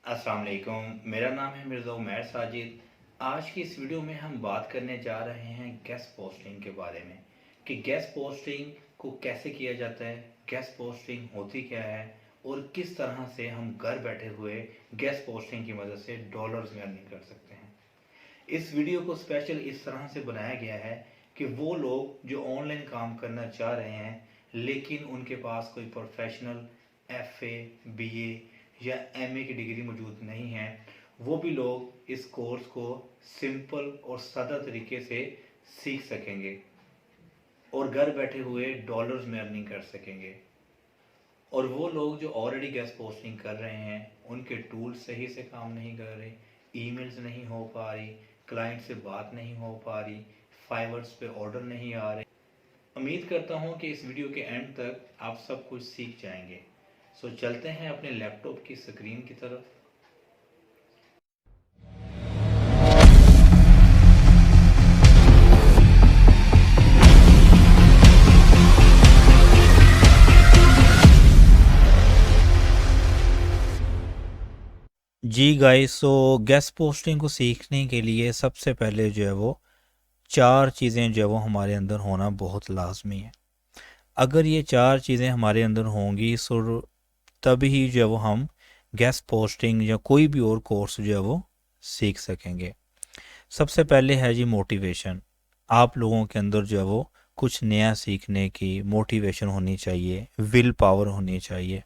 अस्सलाम वालेकुम। मेरा नाम है मिर्ज़ा उमैर साजिद। आज की इस वीडियो में हम बात करने जा रहे हैं गेस्ट पोस्टिंग के बारे में कि गेस्ट पोस्टिंग को कैसे किया जाता है, गेस्ट पोस्टिंग होती क्या है और किस तरह से हम घर बैठे हुए गेस्ट पोस्टिंग की मदद से डॉलर्स में अर्निंग कर सकते हैं। इस वीडियो को स्पेशल इस तरह से बनाया गया है कि वो लोग जो ऑनलाइन काम करना चाह रहे हैं लेकिन उनके पास कोई प्रोफेशनल एफए, बीए या एमए की डिग्री मौजूद नहीं है, वो भी लोग इस कोर्स को सिंपल और सादा तरीके से सीख सकेंगे और घर बैठे हुए डॉलर्स में अर्निंग कर सकेंगे। और वो लोग जो ऑलरेडी गेस्ट पोस्टिंग कर रहे हैं उनके टूल्स सही से काम नहीं कर रहे, ईमेल्स नहीं हो पा रही, क्लाइंट से बात नहीं हो पा रही, फाइवर्स पे ऑर्डर नहीं आ रहे। उम्मीद करता हूँ कि इस वीडियो के एंड तक आप सब कुछ सीख जाएंगे। सो चलते हैं अपने लैपटॉप की स्क्रीन की तरफ। जी गाइस, सो गेस्ट पोस्टिंग को सीखने के लिए सबसे पहले जो है वो चार चीज़ें जो है वो हमारे अंदर होना बहुत लाजमी है। अगर ये चार चीज़ें हमारे अंदर होंगी सो तभी जो है वो हम गेस्ट पोस्टिंग या कोई भी और कोर्स जो है वो सीख सकेंगे। सबसे पहले है जी मोटिवेशन। आप लोगों के अंदर जो है वो कुछ नया सीखने की मोटिवेशन होनी चाहिए, विल पावर होनी चाहिए,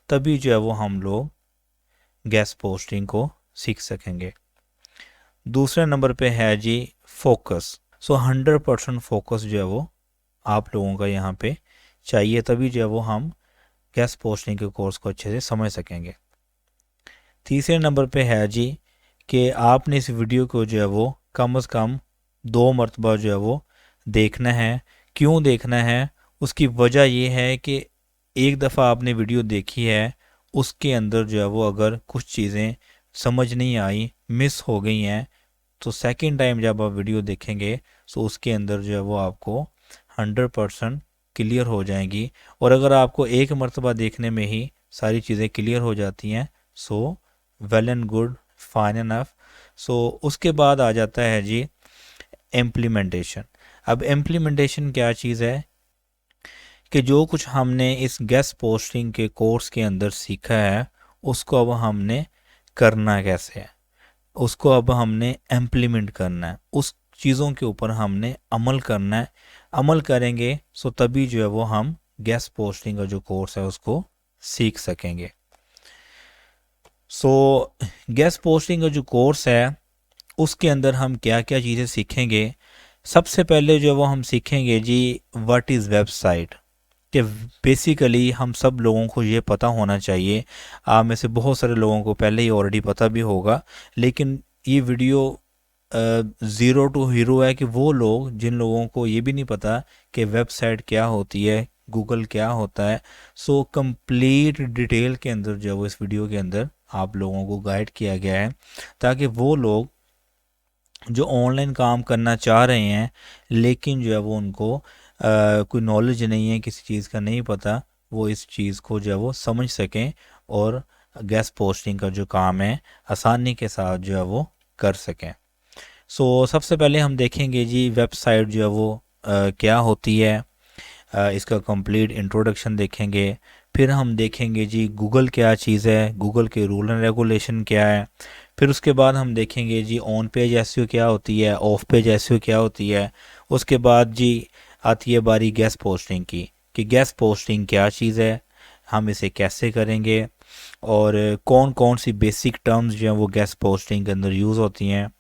तभी जो है वो हम लोग गेस्ट पोस्टिंग को सीख सकेंगे। दूसरे नंबर पे है जी फोकस। सो 100% फोकस जो है वो आप लोगों का यहाँ पे चाहिए, तभी जो है वो हम गेस्ट पोस्टिंग के कोर्स को अच्छे से समझ सकेंगे। तीसरे नंबर पे है जी कि आपने इस वीडियो को जो है वो कम से कम 2 मरतबा जो है वो देखना है। क्यों देखना है? उसकी वजह ये है कि एक दफ़ा आपने वीडियो देखी है, उसके अंदर जो है वो अगर कुछ चीज़ें समझ नहीं आई, मिस हो गई हैं, तो सेकंड टाइम जब आप वीडियो देखेंगे तो उसके अंदर जो है वो आपको 100% क्लियर हो जाएंगी। और अगर आपको एक मरतबा देखने में ही सारी चीज़ें क्लियर हो जाती हैं so well and good, fine enough. So उसके बाद आ जाता है जी इम्प्लीमेंटेशन। अब इम्प्लीमेंटेशन क्या चीज़ है कि जो कुछ हमने इस गेस्ट पोस्टिंग के कोर्स के अंदर सीखा है उसको अब हमने करना कैसे है, उसको अब हमने इम्प्लीमेंट करना है, उस चीज़ों के ऊपर हमने अमल करना है। अमल करेंगे सो तभी जो है वो हम गेस्ट पोस्टिंग का जो कोर्स है उसको सीख सकेंगे। सो गेस्ट पोस्टिंग का जो कोर्स है उसके अंदर हम क्या क्या चीज़ें सीखेंगे। सबसे पहले जो वो हम सीखेंगे जी व्हाट इज़ वेबसाइट। कि बेसिकली हम सब लोगों को ये पता होना चाहिए, आप में से बहुत सारे लोगों को पहले ही ऑलरेडी पता भी होगा, लेकिन ये वीडियो ज़ीरो टू हीरो है कि वो लोग जिन लोगों को ये भी नहीं पता कि वेबसाइट क्या होती है, गूगल क्या होता है। सो कंप्लीट डिटेल के अंदर जो है वो इस वीडियो के अंदर आप लोगों को गाइड किया गया है, ताकि वो लोग जो ऑनलाइन काम करना चाह रहे हैं लेकिन जो है वो उनको कोई नॉलेज नहीं है, किसी चीज़ का नहीं पता, वो इस चीज़ को जो है वो समझ सकें और गेस्ट पोस्टिंग का जो काम है आसानी के साथ जो है वो कर सकें। सो सबसे पहले हम देखेंगे जी वेबसाइट जो है वो क्या होती है, इसका कंप्लीट इंट्रोडक्शन देखेंगे। फिर हम देखेंगे जी गूगल क्या चीज़ है, गूगल के रूल एंड रेगुलेशन क्या है। फिर उसके बाद हम देखेंगे जी ऑन पेज एसईओ क्या होती है, ऑफ पेज एसईओ क्या होती है। उसके बाद जी आती है बारी गेस्ट पोस्टिंग की कि गेस्ट पोस्टिंग क्या चीज़ है, हम इसे कैसे करेंगे और कौन कौन सी बेसिक टर्म्स जो हैं वो गेस्ट पोस्टिंग के अंदर यूज़ होती हैं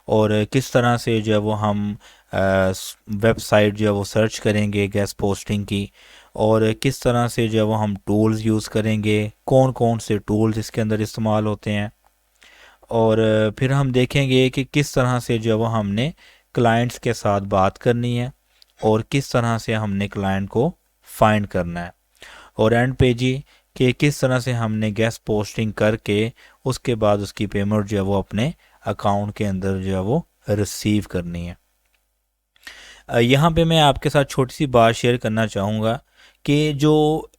और किस तरह से जो है वो हम वेबसाइट जो है वो सर्च करेंगे गेस्ट पोस्टिंग की और किस तरह से जो है वो हम टूल्स यूज़ करेंगे, कौन कौन से टूल्स इसके अंदर इस्तेमाल होते हैं। और फिर हम देखेंगे कि किस तरह से जो है वो हमने क्लाइंट्स के साथ बात करनी है और किस तरह से हमने क्लाइंट को फाइंड करना है। और एंड पे जी कि किस तरह से हमने गेस्ट पोस्टिंग करके उसके बाद उसकी पेमेंट जो है वो अपने अकाउंट के अंदर जो है वो रिसीव करनी है। यहाँ पे मैं आपके साथ छोटी सी बात शेयर करना चाहूँगा कि जो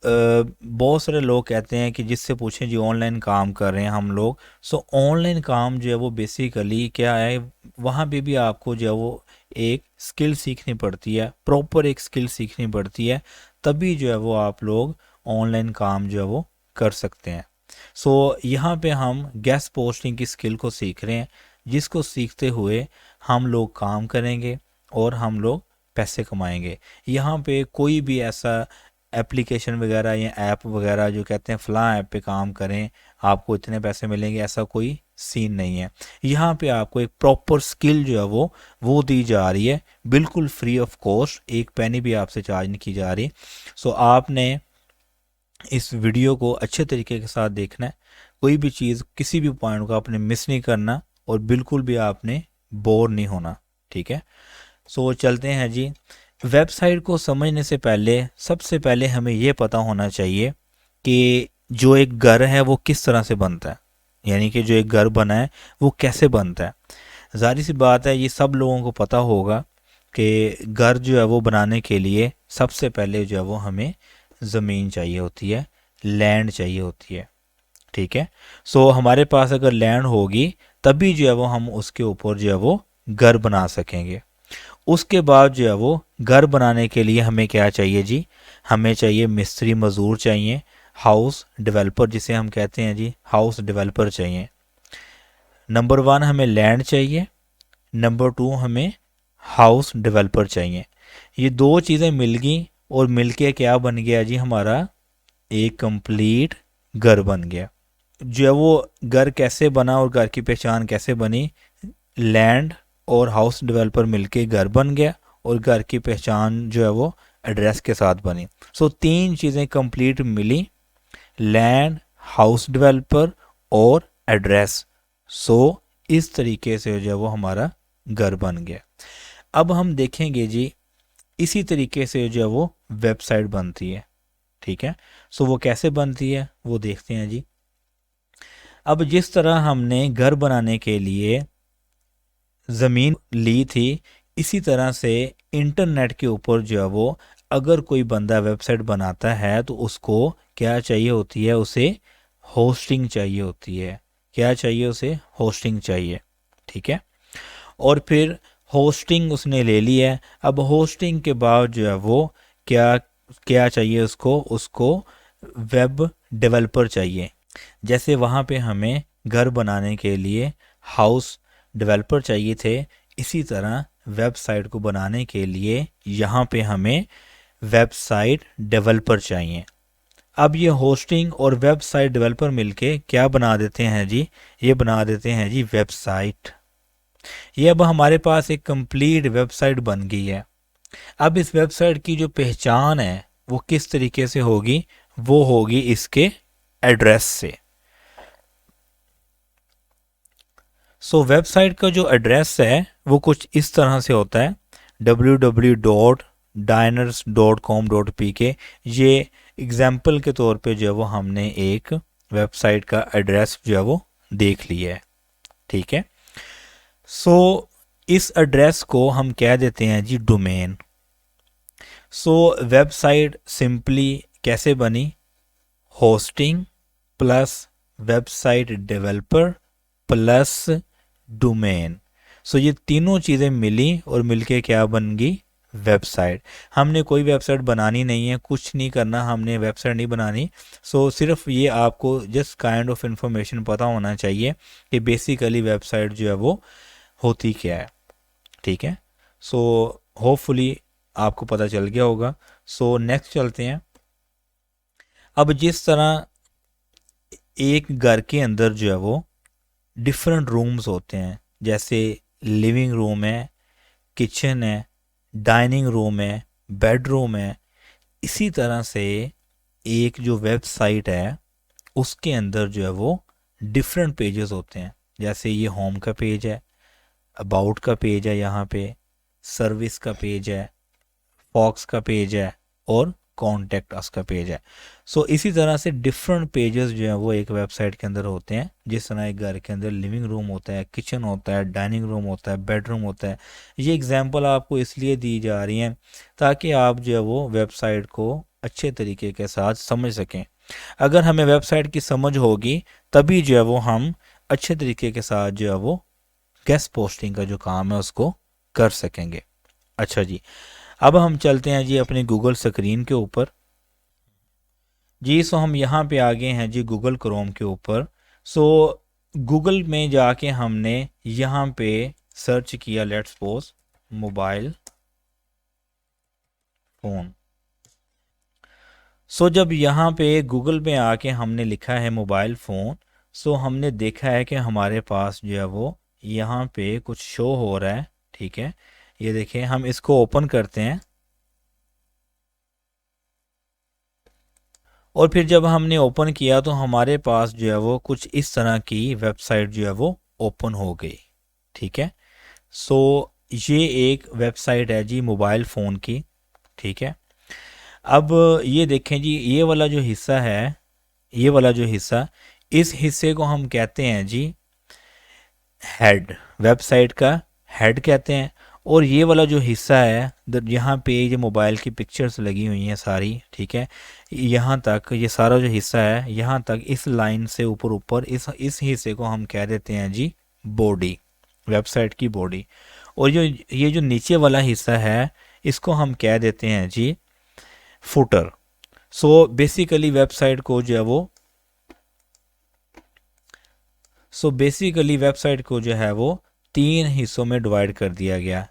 बहुत सारे लोग कहते हैं कि जिससे पूछें जी ऑनलाइन काम कर रहे हैं हम लोग। सो ऑनलाइन काम जो है वो बेसिकली क्या है, वहाँ पे भी आपको जो है वो एक स्किल सीखनी पड़ती है, प्रॉपर एक स्किल सीखनी पड़ती है, तभी जो है वो आप लोग ऑनलाइन काम जो है वो कर सकते हैं। सो यहाँ पे हम गेस्ट पोस्टिंग की स्किल को सीख रहे हैं, जिसको सीखते हुए हम लोग काम करेंगे और हम लोग पैसे कमाएंगे। यहाँ पे कोई भी ऐसा एप्लीकेशन वगैरह या ऐप वगैरह जो कहते हैं फ़लाँ ऐप पे काम करें आपको इतने पैसे मिलेंगे, ऐसा कोई सीन नहीं है। यहाँ पे आपको एक प्रॉपर स्किल जो है वो दी जा रही है, बिल्कुल फ्री ऑफ कॉस्ट, एक पैनी भी आपसे चार्ज नहीं की जा रही। सो आपने इस वीडियो को अच्छे तरीके के साथ देखना है, कोई भी चीज़ किसी भी पॉइंट को आपने मिस नहीं करना और बिल्कुल भी आपने बोर नहीं होना, ठीक है। सो चलते हैं जी। वेबसाइट को समझने से पहले सबसे पहले हमें ये पता होना चाहिए कि जो एक घर है वो किस तरह से बनता है, यानी कि जो एक घर बना है वो कैसे बनता है। ज़ाहिर सी बात है ये सब लोगों को पता होगा कि घर जो है वो बनाने के लिए सबसे पहले जो है वो हमें ज़मीन चाहिए होती है, लैंड चाहिए होती है, ठीक है। सो हमारे पास अगर लैंड होगी तभी जो है वो हम उसके ऊपर जो है वो घर बना सकेंगे। उसके बाद जो है वो घर बनाने के लिए हमें क्या चाहिए जी, हमें चाहिए मिस्त्री मज़दूर चाहिए, हाउस डेवलपर जिसे हम कहते हैं जी, हाउस डेवलपर चाहिए। नंबर 1 हमें लैंड चाहिए, नंबर 2 हमें हाउस डेवलपर चाहिए। ये दो चीज़ें मिल गई और मिलके क्या बन गया जी, हमारा एक कंप्लीट घर बन गया। जो है वो घर कैसे बना और घर की पहचान कैसे बनी, लैंड और हाउस डेवलपर मिलके घर बन गया और घर की पहचान जो है वो एड्रेस के साथ बनी। सो तीन चीज़ें कंप्लीट मिली, लैंड, हाउस डेवलपर और एड्रेस। सो इस तरीके से जो है वो हमारा घर बन गया। अब हम देखेंगे जी इसी तरीके से जो है वो वेबसाइट बनती है, ठीक है। सो वो कैसे बनती है वो देखते हैं जी। अब जिस तरह हमने घर बनाने के लिए ज़मीन ली थी, इसी तरह से इंटरनेट के ऊपर जो है वो अगर कोई बंदा वेबसाइट बनाता है तो उसको क्या चाहिए होती है, उसे होस्टिंग चाहिए होती है। क्या चाहिए उसे, होस्टिंग चाहिए, ठीक है। और फिर होस्टिंग उसने ले ली है, अब होस्टिंग के बाद जो है वो क्या क्या चाहिए उसको, उसको वेब डेवलपर चाहिए। जैसे वहाँ पे हमें घर बनाने के लिए हाउस डेवलपर चाहिए थे, इसी तरह वेबसाइट को बनाने के लिए यहाँ पे हमें वेबसाइट डेवलपर चाहिए। अब ये होस्टिंग और वेबसाइट डेवलपर मिलके क्या बना देते हैं जी, ये बना देते हैं जी वेबसाइट। ये अब हमारे पास एक कंप्लीट वेबसाइट बन गई है। अब इस वेबसाइट की जो पहचान है वो किस तरीके से होगी, वो होगी इसके एड्रेस से। सो वेबसाइट का जो एड्रेस है वो कुछ इस तरह से होता है, www.diners.com.pk। ये एग्जाम्पल के तौर पे जो है वो हमने एक वेबसाइट का एड्रेस जो है वो देख लिया है, ठीक है। सो इस एड्रेस को हम कह देते हैं जी डोमेन। सो वेबसाइट सिंपली कैसे बनी, hosting plus website developer plus domain. So ये तीनों चीज़ें मिली और मिलके क्या बन गई, वेबसाइट। हमने कोई वेबसाइट बनानी नहीं है, कुछ नहीं करना, हमने वेबसाइट नहीं बनानी। सो सिर्फ ये आपको जस्ट काइंड ऑफ इंफॉर्मेशन पता होना चाहिए कि बेसिकली वेबसाइट जो है वो होती क्या है, ठीक है। सो होपफुली आपको पता चल गया होगा। सो नेक्स्ट चलते हैं। अब जिस तरह एक घर के अंदर जो है वो डिफरेंट रूम्स होते हैं, जैसे लिविंग रूम है, किचन है, डाइनिंग रूम है, बेडरूम है, इसी तरह से एक जो वेबसाइट है उसके अंदर जो है वो डिफरेंट पेजेस होते हैं। जैसे ये होम का पेज है, अबाउट का पेज है, यहाँ पे सर्विस का पेज है, फॉक्स का पेज है और कॉन्टेक्ट अस का पेज है। सो इसी तरह से डिफरेंट पेजेस जो है वो एक वेबसाइट के अंदर होते हैं। जिस तरह एक घर के अंदर लिविंग रूम होता है, किचन होता है, डाइनिंग रूम होता है, बेडरूम होता है। ये एग्जांपल आपको इसलिए दी जा रही हैं ताकि आप जो है वो वेबसाइट को अच्छे तरीके के साथ समझ सकें। अगर हमें वेबसाइट की समझ होगी तभी जो है वो हम अच्छे तरीके के साथ जो है वो गेस्ट पोस्टिंग का जो काम है उसको कर सकेंगे। अच्छा जी, अब हम चलते हैं जी अपनी गूगल स्क्रीन के ऊपर। जी सो हम यहाँ पे आ गए हैं जी गूगल क्रोम के ऊपर। सो गूगल में जाके हमने यहाँ पे सर्च किया लेट्स सपोज मोबाइल फ़ोन। सो जब यहाँ पे गूगल में आके हमने लिखा है मोबाइल फ़ोन, सो हमने देखा है कि हमारे पास जो है वो यहाँ पे कुछ शो हो रहा है। ठीक है, ये देखिए, हम इसको ओपन करते हैं और फिर जब हमने ओपन किया तो हमारे पास जो है वो कुछ इस तरह की वेबसाइट जो है वो ओपन हो गई। ठीक है, सो ये एक वेबसाइट है जी मोबाइल फ़ोन की। ठीक है, अब ये देखें जी, ये वाला जो हिस्सा है, ये वाला जो हिस्सा, इस हिस्से को हम कहते हैं जी हेड, वेबसाइट का हेड कहते हैं। और ये वाला जो हिस्सा है यहाँ पे ये मोबाइल की पिक्चर्स लगी हुई हैं सारी। ठीक है, यहाँ तक ये सारा जो हिस्सा है, यहाँ तक इस लाइन से ऊपर ऊपर इस हिस्से को हम कह देते हैं जी बॉडी, वेबसाइट की बॉडी। और ये जो नीचे वाला हिस्सा है इसको हम कह देते हैं जी फुटर। सो बेसिकली वेबसाइट को जो है वो वेबसाइट को जो है वो 3 हिस्सों में डिवाइड कर दिया गया।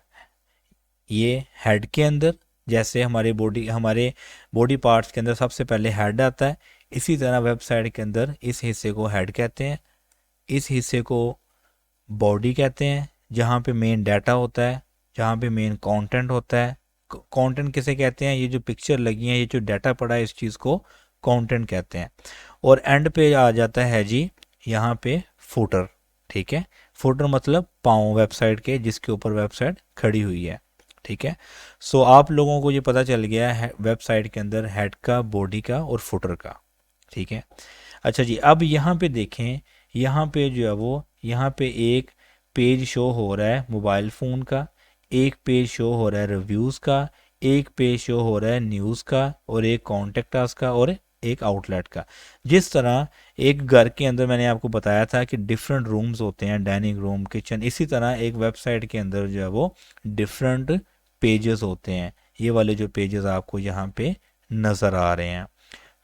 ये हेड के अंदर, जैसे हमारे बॉडी पार्ट्स के अंदर सबसे पहले हेड आता है, इसी तरह वेबसाइट के अंदर इस हिस्से को हेड कहते हैं, इस हिस्से को बॉडी कहते हैं, जहाँ पे मेन डाटा होता है, जहाँ पे मेन कंटेंट होता है। कंटेंट किसे कहते हैं? ये जो पिक्चर लगी है, ये जो डाटा पड़ा है, इस चीज़ को कंटेंट कहते हैं। और एंड पे आ जाता है जी यहाँ पे फुटर। ठीक है, फुटर मतलब पाँव वेबसाइट के, जिसके ऊपर वेबसाइट खड़ी हुई है। ठीक है, सो आप लोगों को ये पता चल गया है वेबसाइट के अंदर हेड का, बॉडी का और फुटर का। ठीक है, अच्छा जी, अब यहाँ पे देखें, यहाँ पे जो है वो यहाँ पे एक पेज शो हो रहा है मोबाइल फ़ोन का, एक पेज शो हो रहा है रिव्यूज़ का, एक पेज शो हो रहा है न्यूज़ का, और एक कॉन्टेक्ट अस का, और एक आउटलेट का। जिस तरह एक घर के अंदर मैंने आपको बताया था कि डिफरेंट रूम्स होते हैं, डाइनिंग रूम, किचन, इसी तरह एक वेबसाइट के अंदर जो है वो डिफरेंट पेजेस होते हैं। ये वाले जो पेजेस आपको यहाँ पे नज़र आ रहे हैं।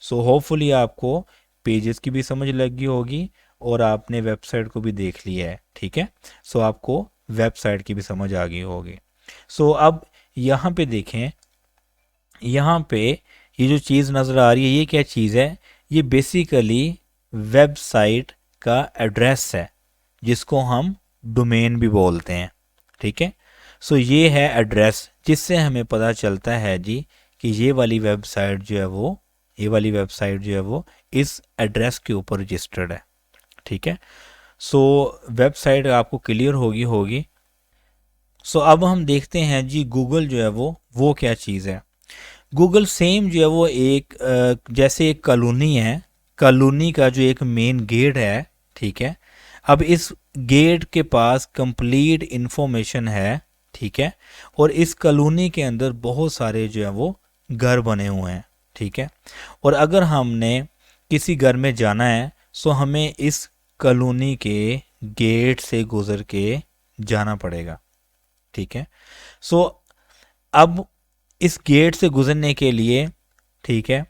सो होपफुली आपको पेजेस की भी समझ लगी होगी और आपने वेबसाइट को भी देख लिया है। ठीक है, सो आपको वेबसाइट की भी समझ आ गई होगी। सो अब यहाँ पे देखें, यहाँ पे ये जो चीज़ नज़र आ रही है, ये क्या चीज़ है? ये बेसिकली वेबसाइट का एड्रेस है, जिसको हम डोमेन भी बोलते हैं। ठीक है, सो ये है एड्रेस, जिससे हमें पता चलता है जी कि ये वाली वेबसाइट जो है वो इस एड्रेस के ऊपर रजिस्टर्ड है। ठीक है, सो वेबसाइट आपको क्लियर होगी। सो अब हम देखते हैं जी गूगल जो है वो क्या चीज़ है। गूगल सेम जो है वो एक जैसे एक कॉलोनी है, कॉलोनी का जो एक मेन गेट है। ठीक है, अब इस गेट के पास कंप्लीट इंफॉर्मेशन है। ठीक है, और इस कॉलोनी के अंदर बहुत सारे जो है वो घर बने हुए हैं। ठीक है, और अगर हमने किसी घर में जाना है सो हमें इस कॉलोनी के गेट से गुजर के जाना पड़ेगा। ठीक है, सो अब इस गेट से गुजरने के लिए, ठीक है,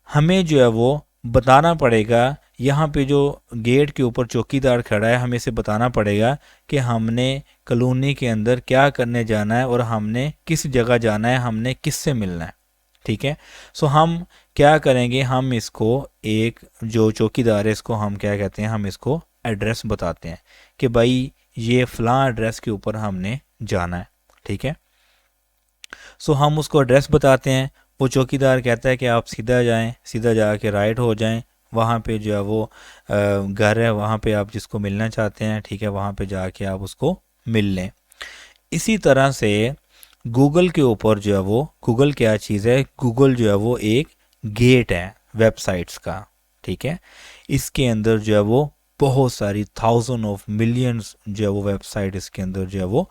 हमें जो है वो बताना पड़ेगा, यहाँ पे जो गेट के ऊपर चौकीदार खड़ा है, हमें इसे बताना पड़ेगा कि हमने कॉलोनी के अंदर क्या करने जाना है और हमने किस जगह जाना है, हमने किससे मिलना है। ठीक है, सो हम क्या करेंगे, हम इसको एक जो चौकीदार है इसको हम क्या कहते हैं, हम इसको एड्रेस बताते हैं कि भाई ये फ़लाँ एड्रेस के ऊपर हमने जाना है। ठीक है, सो हम उसको एड्रेस बताते हैं, वो चौकीदार कहता है कि आप सीधा जाएं, सीधा जाके राइट हो जाएं, वहाँ पे जो है वो घर है, वहाँ पे आप जिसको मिलना चाहते हैं, ठीक है, वहाँ पे जाके आप उसको मिल लें। इसी तरह से गूगल के ऊपर जो है वो, गूगल क्या चीज़ है, गूगल जो है वो एक गेट है वेबसाइट्स का। ठीक है, इसके अंदर जो है वो बहुत सारी थाउजेंड ऑफ मिलियंस जो है वो वेबसाइट इसके अंदर जो है वो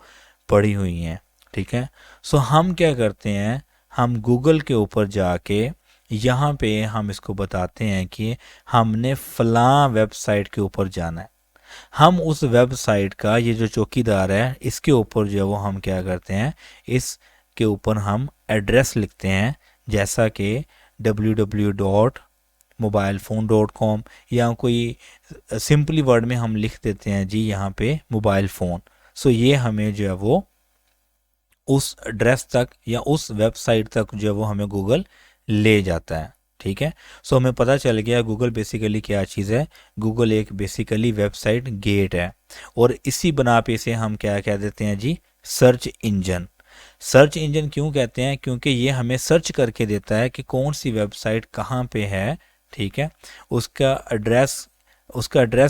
पड़ी हुई हैं। ठीक है, सो हम क्या करते हैं, हम गूगल के ऊपर जाके यहाँ पे हम इसको बताते हैं कि हमने फ़लाँ वेबसाइट के ऊपर जाना है। हम उस वेबसाइट का ये जो चौकीदार है इसके ऊपर जो है वो हम क्या करते हैं, इसके ऊपर हम एड्रेस लिखते हैं, जैसा कि www.mobilephone.com या कोई सिंपली वर्ड में हम लिख देते हैं जी यहाँ पे मोबाइल फ़ोन। सो ये हमें जो है वो उस एड्रेस तक या उस वेबसाइट तक जो है वो हमें गूगल ले जाता है। ठीक है, सो हमें पता चल गया गूगल बेसिकली क्या चीज़ है। गूगल एक बेसिकली वेबसाइट गेट है, और इसी बना पे इसे हम क्या कह देते हैं जी, सर्च इंजन। सर्च इंजन क्यों कहते हैं, क्योंकि ये हमें सर्च करके देता है कि कौन सी वेबसाइट कहाँ पे है। ठीक है, उसका एड्रेस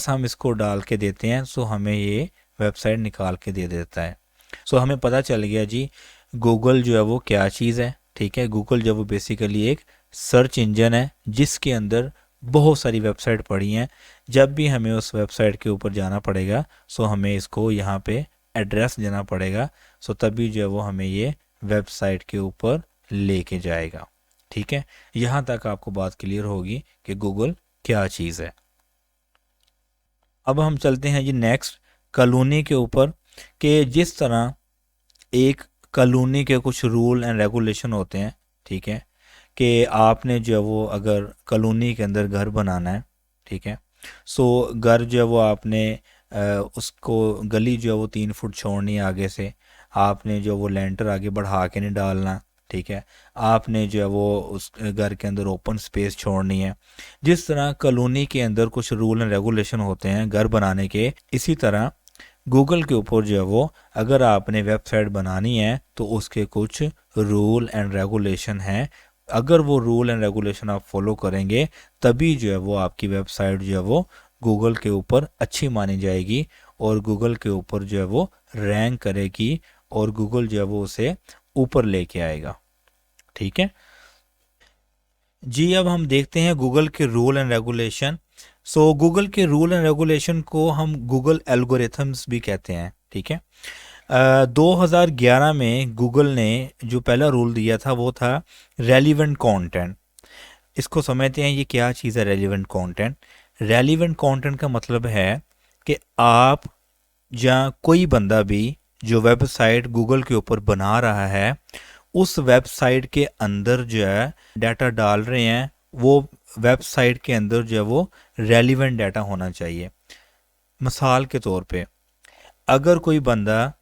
हम इसको डाल के देते हैं, सो हमें ये वेबसाइट निकाल के दे देता है। सो हमें पता चल गया जी गूगल जो है वो क्या चीज़ है। ठीक है, गूगल जो वो बेसिकली एक सर्च इंजन है जिसके अंदर बहुत सारी वेबसाइट पड़ी हैं। जब भी हमें उस वेबसाइट के ऊपर जाना पड़ेगा, सो हमें इसको यहाँ पे एड्रेस देना पड़ेगा, सो तभी जो है वो हमें ये वेबसाइट के ऊपर लेके जाएगा। ठीक है, यहाँ तक आपको बात क्लियर होगी कि गूगल क्या चीज़ है। अब हम चलते हैं जी नेक्स्ट कॉलोनी के ऊपर, कि जिस तरह एक कॉलोनी के कुछ रूल एंड रेगुलेशन होते हैं। ठीक है, कि आपने जो है वो अगर कॉलोनी के अंदर घर बनाना है, ठीक है, सो घर जो है वो आपने उसको गली जो है वो 3 फुट छोड़नी है आगे से। आपने जो वो लेंटर आगे बढ़ा के नहीं डालना। ठीक है, आपने जो है वो उस घर के अंदर ओपन स्पेस छोड़नी है। जिस तरह कॉलोनी के अंदर कुछ रूल एंड रेगुलेशन होते हैं घर बनाने के, इसी तरह गूगल के ऊपर जो है वो अगर आपने वेबसाइट बनानी है तो उसके कुछ रूल एंड रेगुलेशन हैं। अगर वो रूल एंड रेगुलेशन आप फॉलो करेंगे तभी जो है वो आपकी वेबसाइट जो है वो गूगल के ऊपर अच्छी मानी जाएगी, और गूगल के ऊपर जो है वो रैंक करेगी, और गूगल जो है वो उसे ऊपर लेके आएगा। ठीक है जी, अब हम देखते हैं गूगल के rule and regulation. So Google के रूल एंड रेगुलेशन को हम गूगल एल्गोरिथम्स भी कहते हैं। ठीक है, 2011 में गूगल ने जो पहला रूल दिया था वो था रेलिवेंट कंटेंट। इसको समझते हैं ये क्या चीज़ है रेलिवेंट कंटेंट। रेलिवेंट कंटेंट का मतलब है कि आप या कोई बंदा भी जो वेबसाइट गूगल के ऊपर बना रहा है उस वेबसाइट के अंदर जो है डाटा डाल रहे हैं, वो वेबसाइट के अंदर जो है वो रेलिवेंट डाटा होना चाहिए। मिसाल के तौर पे अगर कोई बंदा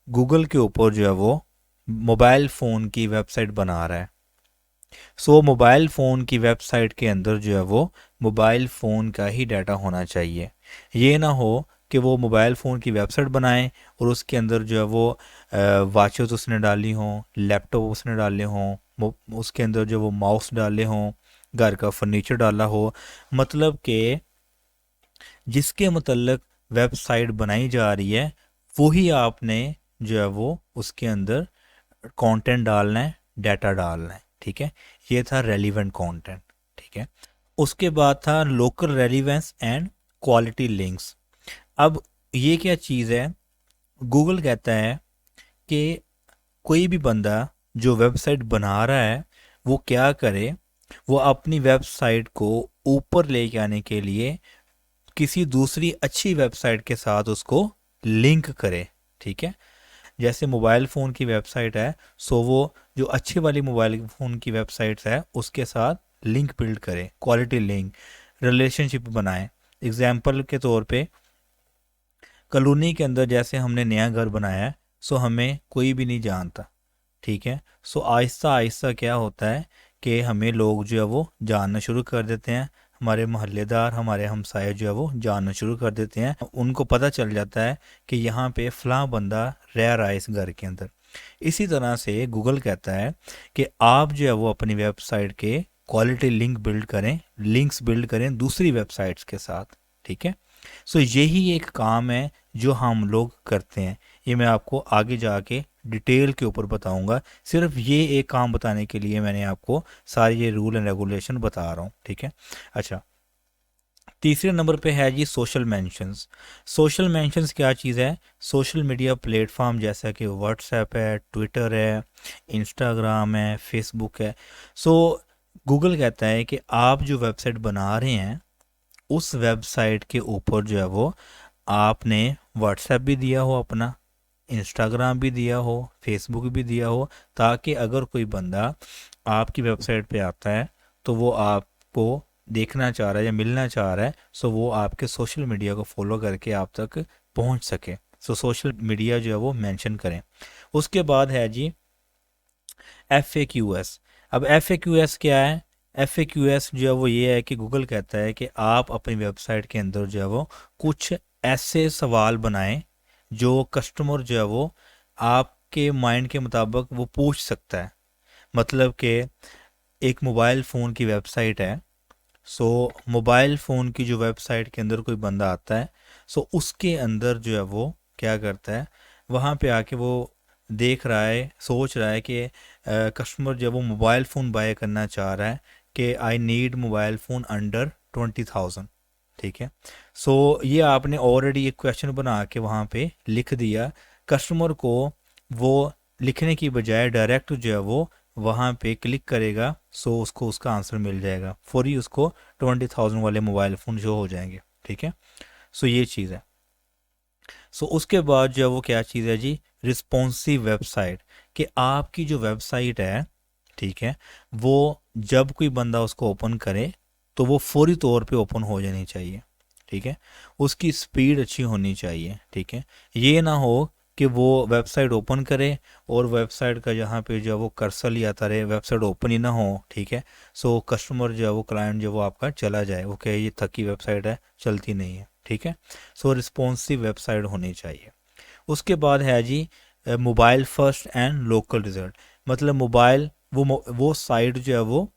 गूगल के ऊपर जो है वो मोबाइल फ़ोन की वेबसाइट बना रहा है, सो मोबाइल फ़ोन की वेबसाइट के अंदर जो है वो मोबाइल फ़ोन का ही डाटा होना चाहिए। ये ना हो कि वो मोबाइल फ़ोन की वेबसाइट बनाएं और उसके अंदर जो है वो वॉचेस उसने डाली हों, लैपटॉप उसने डाले हों, उसके अंदर जो वो माउस डाले हों, घर का फर्नीचर डाला हो। मतलब कि जिसके मतलब वेबसाइट बनाई जा रही है वही आपने जो है वो उसके अंदर कंटेंट डालना है, डाटा डालना है। ठीक है, ये था रेलिवेंट कंटेंट। ठीक है, उसके बाद था local relevance and quality links. अब ये क्या चीज़ है, गूगल कहता है कि कोई भी बंदा जो वेबसाइट बना रहा है वो क्या करे, वो अपनी वेबसाइट को ऊपर लेके आने के लिए किसी दूसरी अच्छी वेबसाइट के साथ उसको लिंक करे। ठीक है, जैसे मोबाइल फ़ोन की वेबसाइट है, सो वो जो अच्छी वाली मोबाइल फ़ोन की वेबसाइट्स है उसके साथ लिंक बिल्ड करें, क्वालिटी लिंक, रिलेशनशिप बनाएं। एग्जाम्पल के तौर पे कॉलोनी के अंदर जैसे हमने नया घर बनाया है, सो हमें कोई भी नहीं जानता। ठीक है, सो आहिस्ता आहिस्ता क्या होता है कि हमें लोग जो है वो जानना शुरू कर देते हैं। हमारे मोहल्लेदार, हमारे हमसाए जो है वो जानना शुरू कर देते हैं। उनको पता चल जाता है कि यहाँ पे फ़लाँ बंदा रह रहा है इस घर के अंदर। इसी तरह से गूगल कहता है कि आप जो है वो अपनी वेबसाइट के क्वालिटी लिंक बिल्ड करें, लिंक्स बिल्ड करें दूसरी वेबसाइट्स के साथ। ठीक है, सो यही एक काम है जो हम लोग करते हैं। ये मैं आपको आगे जाके डिटेल के ऊपर बताऊंगा। सिर्फ ये एक काम बताने के लिए मैंने आपको सारे ये रूल एंड रेगुलेशन बता रहा हूँ। ठीक है, अच्छा, तीसरे नंबर पे है जी सोशल मेंशंस। सोशल मेंशंस क्या चीज़ है, सोशल मीडिया प्लेटफॉर्म जैसा कि व्हाट्सएप है, ट्विटर है, इंस्टाग्राम है, फेसबुक है। सो गूगल कहता है कि आप जो वेबसाइट बना रहे हैं उस वेबसाइट के ऊपर जो है वो आपने व्हाट्सएप भी दिया हो अपना, इंस्टाग्राम भी दिया हो, फेसबुक भी दिया हो, ताकि अगर कोई बंदा आपकी वेबसाइट पे आता है तो वो आपको देखना चाह रहा है या मिलना चाह रहा है, सो वो आपके सोशल मीडिया को फॉलो करके आप तक पहुंच सके। सो सोशल मीडिया जो है वो मेंशन करें। उसके बाद है जी FAQs। अब FAQs क्या है? FAQs जो है वो ये है कि गूगल कहता है कि आप अपनी वेबसाइट के अंदर जो है वो कुछ ऐसे सवाल बनाएं जो कस्टमर जो है वो आपके माइंड के मुताबिक वो पूछ सकता है। मतलब कि एक मोबाइल फ़ोन की वेबसाइट है, सो मोबाइल फ़ोन की जो वेबसाइट के अंदर कोई बंदा आता है, सो उसके अंदर जो है वो क्या करता है, वहाँ पे आके वो देख रहा है, सोच रहा है कि कस्टमर जो है वो मोबाइल फ़ोन बाय करना चाह रहा है कि I need mobile phone under 20,000। ठीक है। सो ये आपने ऑलरेडी एक क्वेश्चन बना के वहाँ पे लिख दिया। कस्टमर को वो लिखने की बजाय डायरेक्ट जो है वो वहाँ पे क्लिक करेगा, सो उसको उसका आंसर मिल जाएगा, फौरी उसको 20,000 वाले मोबाइल फ़ोन जो हो जाएंगे। ठीक है। सो ये चीज़ है। सो उसके बाद जो है वो क्या चीज़ है जी, रिस्पॉन्सिव वेबसाइट। कि आपकी जो वेबसाइट है, ठीक है, वो जब कोई बंदा उसको ओपन करे तो वो फौरी तौर पे ओपन हो जानी चाहिए। ठीक है। उसकी स्पीड अच्छी होनी चाहिए। ठीक है। ये ना हो कि वो वेबसाइट ओपन करे और वेबसाइट का जहाँ पे जो है वो कर्सर ही आता रहे, वेबसाइट ओपन ही ना हो। ठीक है। सो कस्टमर जो है वो, क्लाइंट जो है वो आपका चला जाए, वो कहे ये थकी वेबसाइट है, चलती नहीं है। ठीक है। सो रिस्पॉन्सिव वेबसाइट होनी चाहिए। उसके बाद है जी mobile first and local result. मतलब मोबाइल वो साइट जो है वो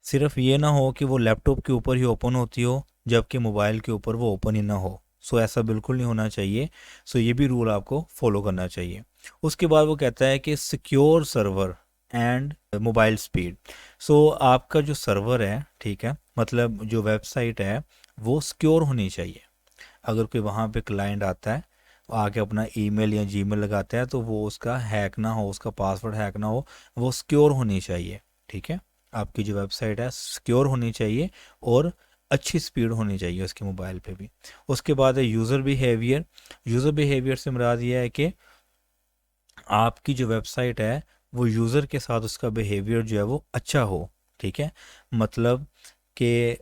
सिर्फ ये ना हो कि वो लैपटॉप के ऊपर ही ओपन होती हो जबकि मोबाइल के ऊपर वो ओपन ही ना हो। सो ऐसा बिल्कुल नहीं होना चाहिए। सो ये भी रूल आपको फॉलो करना चाहिए। उसके बाद वो कहता है कि secure server and mobile speed. So आपका जो सर्वर है, ठीक है, मतलब जो वेबसाइट है वो सिक्योर होनी चाहिए। अगर कोई वहाँ पे क्लाइंट आता है, आके अपना ईमेल या जीमेल लगाता है, तो वो उसका हैक ना हो, उसका पासवर्ड हैक ना हो, वो सिक्योर होनी चाहिए। ठीक है। आपकी जो वेबसाइट है सिक्योर होनी चाहिए और अच्छी स्पीड होनी चाहिए उसके मोबाइल पे भी। उसके बाद है यूज़र बिहेवियर। यूज़र बिहेवियर से मुराद ये है कि आपकी जो वेबसाइट है वो यूज़र के साथ उसका बिहेवियर जो है वो अच्छा हो। ठीक है। मतलब कि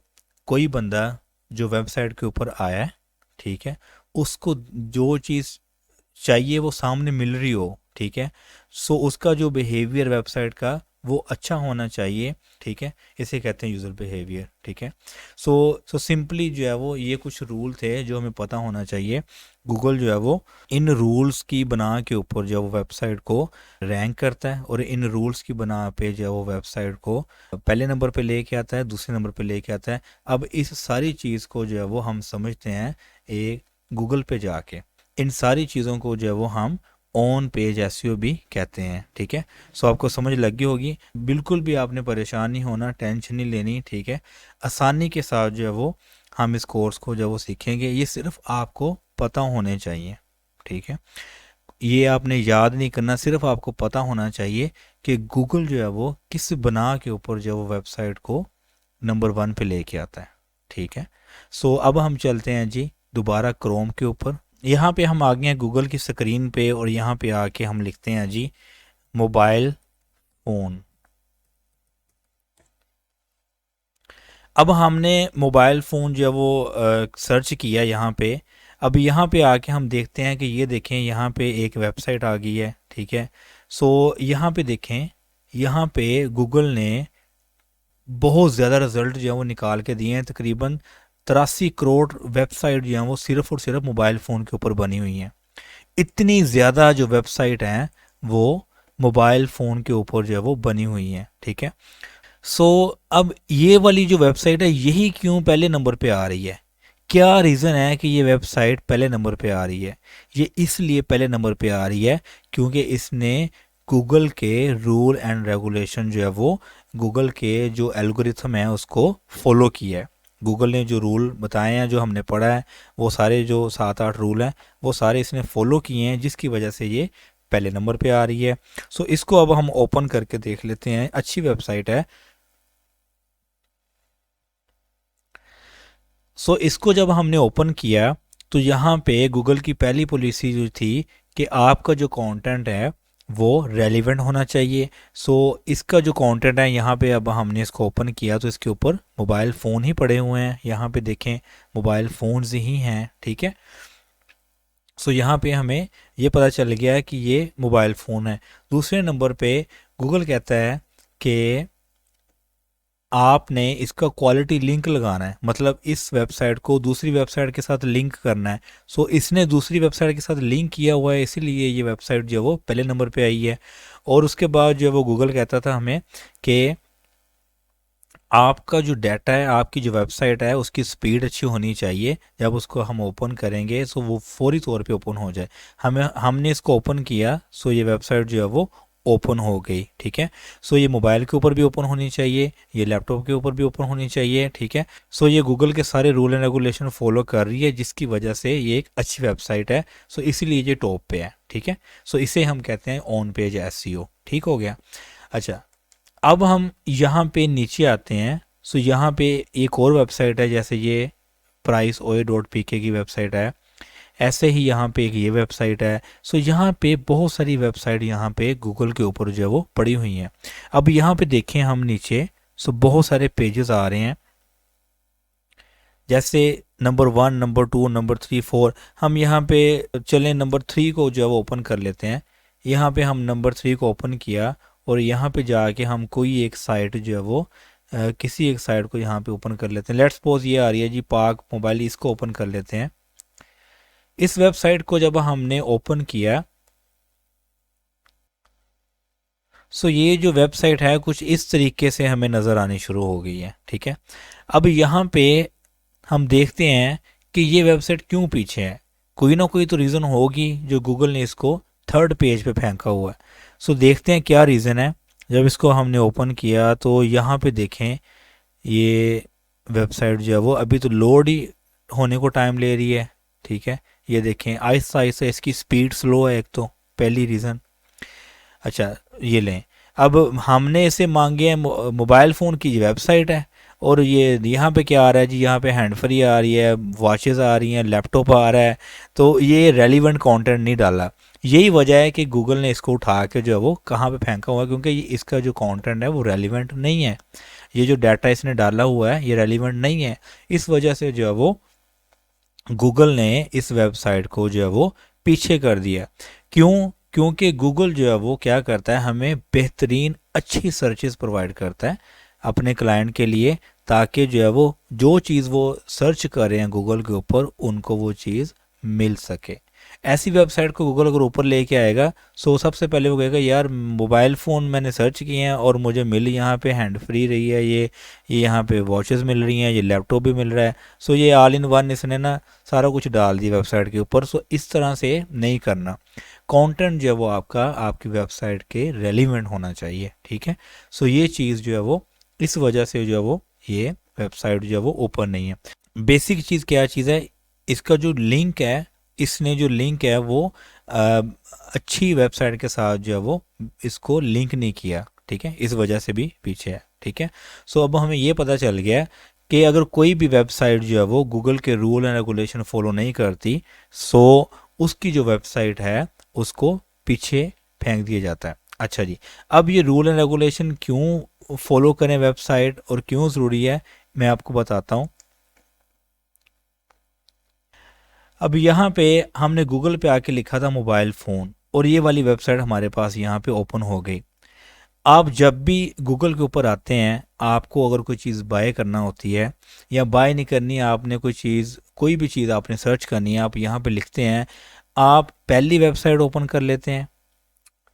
कोई बंदा जो वेबसाइट के ऊपर आया है, ठीक है, उसको जो चीज़ चाहिए वो सामने मिल रही हो। ठीक है। सो उसका जो बिहेवियर वेबसाइट का वो अच्छा होना चाहिए। ठीक है। इसे कहते हैं यूज़र बिहेवियर। ठीक है। सो सिंपली जो है वो ये कुछ रूल थे जो हमें पता होना चाहिए। गूगल जो है वो इन रूल्स की बना के ऊपर जो है वो वेबसाइट को रैंक करता है और इन रूल्स की बना पे जो है वो वेबसाइट को पहले नंबर पे लेके आता है, दूसरे नंबर पे लेके आता है। अब इस सारी चीज़ को जो है वो हम समझते हैं एक गूगल पे जाके। इन सारी चीज़ों को जो है वो हम ऑन पेज एसईओ भी कहते हैं। ठीक है। सो आपको समझ लगी होगी। बिल्कुल भी आपने परेशान नहीं होना, टेंशन नहीं लेनी। ठीक है। आसानी के साथ जो है वो हम इस कोर्स को जो है वो सीखेंगे। ये सिर्फ आपको पता होने चाहिए। ठीक है। ये आपने याद नहीं करना, सिर्फ आपको पता होना चाहिए कि गूगल जो है वो किस बना के ऊपर जो है वो वेबसाइट को नंबर 1 पे लेके आता है। ठीक है। सो अब हम चलते हैं जी दोबारा क्रोम के ऊपर। यहाँ पे हम आ गए हैं गूगल की स्क्रीन पे और यहाँ पे आके हम लिखते हैं जी मोबाइल फ़ोन। अब हमने मोबाइल फ़ोन जो है वो सर्च किया यहाँ पे। अब यहाँ पे आके हम देखते हैं कि ये देखें यहाँ पे एक वेबसाइट आ गई है। ठीक है। सो यहाँ पे देखें, यहाँ पे गूगल ने बहुत ज़्यादा रिजल्ट जो है वो निकाल के दिए हैं। तकरीबन 83 करोड़ वेबसाइट जो हैं वो सिर्फ और सिर्फ मोबाइल फ़ोन के ऊपर बनी हुई हैं। इतनी ज़्यादा जो वेबसाइट हैं वो मोबाइल फ़ोन के ऊपर जो है वो बनी हुई हैं। ठीक है। सो अब ये वाली जो वेबसाइट है यही क्यों पहले नंबर पे आ रही है? क्या रीज़न है कि ये वेबसाइट पहले नंबर पे आ रही है? ये इसलिए पहले नंबर पे आ रही है क्योंकि इसने गूगल के रूल एंड रेगुलेशन जो है वो, गूगल के जो एल्गोरिथम है उसको फॉलो किया है। गूगल ने जो रूल बताए हैं, जो हमने पढ़ा है, वो सारे जो 7-8 रूल हैं वो सारे इसने फॉलो किए हैं, जिसकी वजह से ये पहले नंबर पे आ रही है। सो इसको अब हम ओपन करके देख लेते हैं। अच्छी वेबसाइट है। सो इसको जब हमने ओपन किया तो यहाँ पे गूगल की पहली पॉलिसी जो थी कि आपका जो कंटेंट है वो रेलिवेंट होना चाहिए। सो इसका जो कंटेंट है यहाँ पे, अब हमने इसको ओपन किया तो इसके ऊपर मोबाइल फ़ोन ही पड़े हुए हैं। यहाँ पे देखें मोबाइल फ़ोन्स ही हैं, ठीक है। सो यहाँ पे हमें ये पता चल गया है कि ये मोबाइल फ़ोन है। दूसरे नंबर पे गूगल कहता है कि आपने इसका क्वालिटी लिंक लगाना है, मतलब इस वेबसाइट को दूसरी वेबसाइट के साथ लिंक करना है। सो इसने दूसरी वेबसाइट के साथ लिंक किया हुआ है, इसीलिए ये वेबसाइट जो है वो पहले नंबर पे आई है। और उसके बाद जो है वो गूगल कहता था हमें कि आपका जो डाटा है, आपकी जो वेबसाइट है, उसकी स्पीड अच्छी होनी चाहिए। जब उसको हम ओपन करेंगे सो वो फौरी तौर पे ओपन हो जाए। हमने इसको ओपन किया, सो ये वेबसाइट जो है वो ओपन हो गई, ठीक है। सो ये मोबाइल के ऊपर भी ओपन होनी चाहिए, ये लैपटॉप के ऊपर भी ओपन होनी चाहिए, ठीक है। सो ये गूगल के सारे रूल एंड रेगुलेशन फॉलो कर रही है, जिसकी वजह से ये एक अच्छी वेबसाइट है। सो इसीलिए ये टॉप पे है, ठीक है। सो इसे हम कहते हैं ऑन पेज एसईओ, ठीक हो गया। अच्छा, अब हम यहाँ पे नीचे आते हैं। सो यहाँ पे एक और वेबसाइट है, जैसे ये priceoe.pk की वेबसाइट है, ऐसे ही यहाँ पे एक ये वेबसाइट है। सो यहाँ पे बहुत सारी वेबसाइट यहाँ पे गूगल के ऊपर जो है वो पड़ी हुई हैं। अब यहाँ पे देखें हम नीचे, सो बहुत सारे पेजेस आ रहे हैं, जैसे नंबर 1, नंबर 2, नंबर 3, 4। हम यहाँ पे चलें नंबर 3 को जो है वो ओपन कर लेते हैं। यहाँ पे हम नंबर 3 को ओपन किया और यहाँ पे जाके हम कोई एक साइट जो है वो किसी एक साइट को यहाँ पे ओपन कर लेते हैं। लेट्स सपोज ये आ रही है जी पाक मोबाइल, इसको ओपन कर लेते हैं। इस वेबसाइट को जब हमने ओपन किया, सो ये जो वेबसाइट है कुछ इस तरीके से हमें नज़र आनी शुरू हो गई है, ठीक है। अब यहाँ पे हम देखते हैं कि ये वेबसाइट क्यों पीछे है। कोई ना कोई तो रीज़न होगी जो गूगल ने इसको थर्ड पेज पे फेंका हुआ है। सो देखते हैं क्या रीज़न है। जब इसको हमने ओपन किया तो यहाँ पे देखें ये वेबसाइट जो है वो अभी तो लोड ही होने को टाइम ले रही है, ठीक है। ये देखें आहिस्ता आहिस्ता इसकी स्पीड स्लो है, एक तो पहली रीज़न। अच्छा, ये लें, अब हमने इसे मांगे हैं मोबाइल फ़ोन की वेबसाइट है, और ये यहाँ पे क्या आ रहा है जी, यहाँ पे हैंड फ्री आ रही है, वॉचेस आ रही हैं, लैपटॉप आ रहा है। तो ये रेलिवेंट कंटेंट नहीं डाला। यही वजह है कि गूगल ने इसको उठा के जो है वो कहाँ पे फेंका हुआ है, क्योंकि इसका जो कंटेंट है वो रेलिवेंट नहीं है। ये जो डाटा इसने डाला हुआ है ये रेलिवेंट नहीं है। इस वजह से जो है वो गूगल ने इस वेबसाइट को जो है वो पीछे कर दिया। क्यों? क्योंकि गूगल जो है वो क्या करता है, हमें बेहतरीन अच्छी सर्चेस प्रोवाइड करता है अपने क्लाइंट के लिए, ताकि जो है वो जो चीज़ वो सर्च कर रहे हैं गूगल के ऊपर उनको वो चीज़ मिल सके। ऐसी वेबसाइट को गूगल अगर ऊपर लेके आएगा, सो सबसे पहले वो कहेगा यार मोबाइल फ़ोन मैंने सर्च किए हैं और मुझे मिल यहाँ पे हैंड फ्री रही है, ये यहाँ पे वॉचेस मिल रही हैं, ये लैपटॉप भी मिल रहा है। सो ये ऑल इन वन इसने ना सारा कुछ डाल दिया वेबसाइट के ऊपर। सो इस तरह से नहीं करना। कंटेंट जो है वो आपका आपकी वेबसाइट के रेलिवेंट होना चाहिए, ठीक है। सो ये चीज़ जो है वो इस वजह से जो है वो ये वेबसाइट जो है वो ओपन नहीं है। बेसिक चीज़ क्या चीज़ है, इसका जो लिंक है, इसने जो लिंक है वो अच्छी वेबसाइट के साथ जो है वो इसको लिंक नहीं किया, ठीक है। इस वजह से भी पीछे है, ठीक है। सो अब हमें ये पता चल गया कि अगर कोई भी वेबसाइट जो है वो गूगल के रूल एंड रेगुलेशन फॉलो नहीं करती, सो उसकी जो वेबसाइट है उसको पीछे फेंक दिया जाता है। अच्छा जी, अब ये रूल एंड रेगुलेशन क्यों फॉलो करें वेबसाइट और क्यों ज़रूरी है, मैं आपको बताता हूँ। अब यहाँ पे हमने गूगल पे आके लिखा था मोबाइल फ़ोन, और ये वाली वेबसाइट हमारे पास यहाँ पे ओपन हो गई। आप जब भी गूगल के ऊपर आते हैं, आपको अगर कोई चीज़ बाय करना होती है या बाय नहीं करनी है, आपने कोई भी चीज़ आपने सर्च करनी है, आप यहाँ पे लिखते हैं, आप पहली वेबसाइट ओपन कर लेते हैं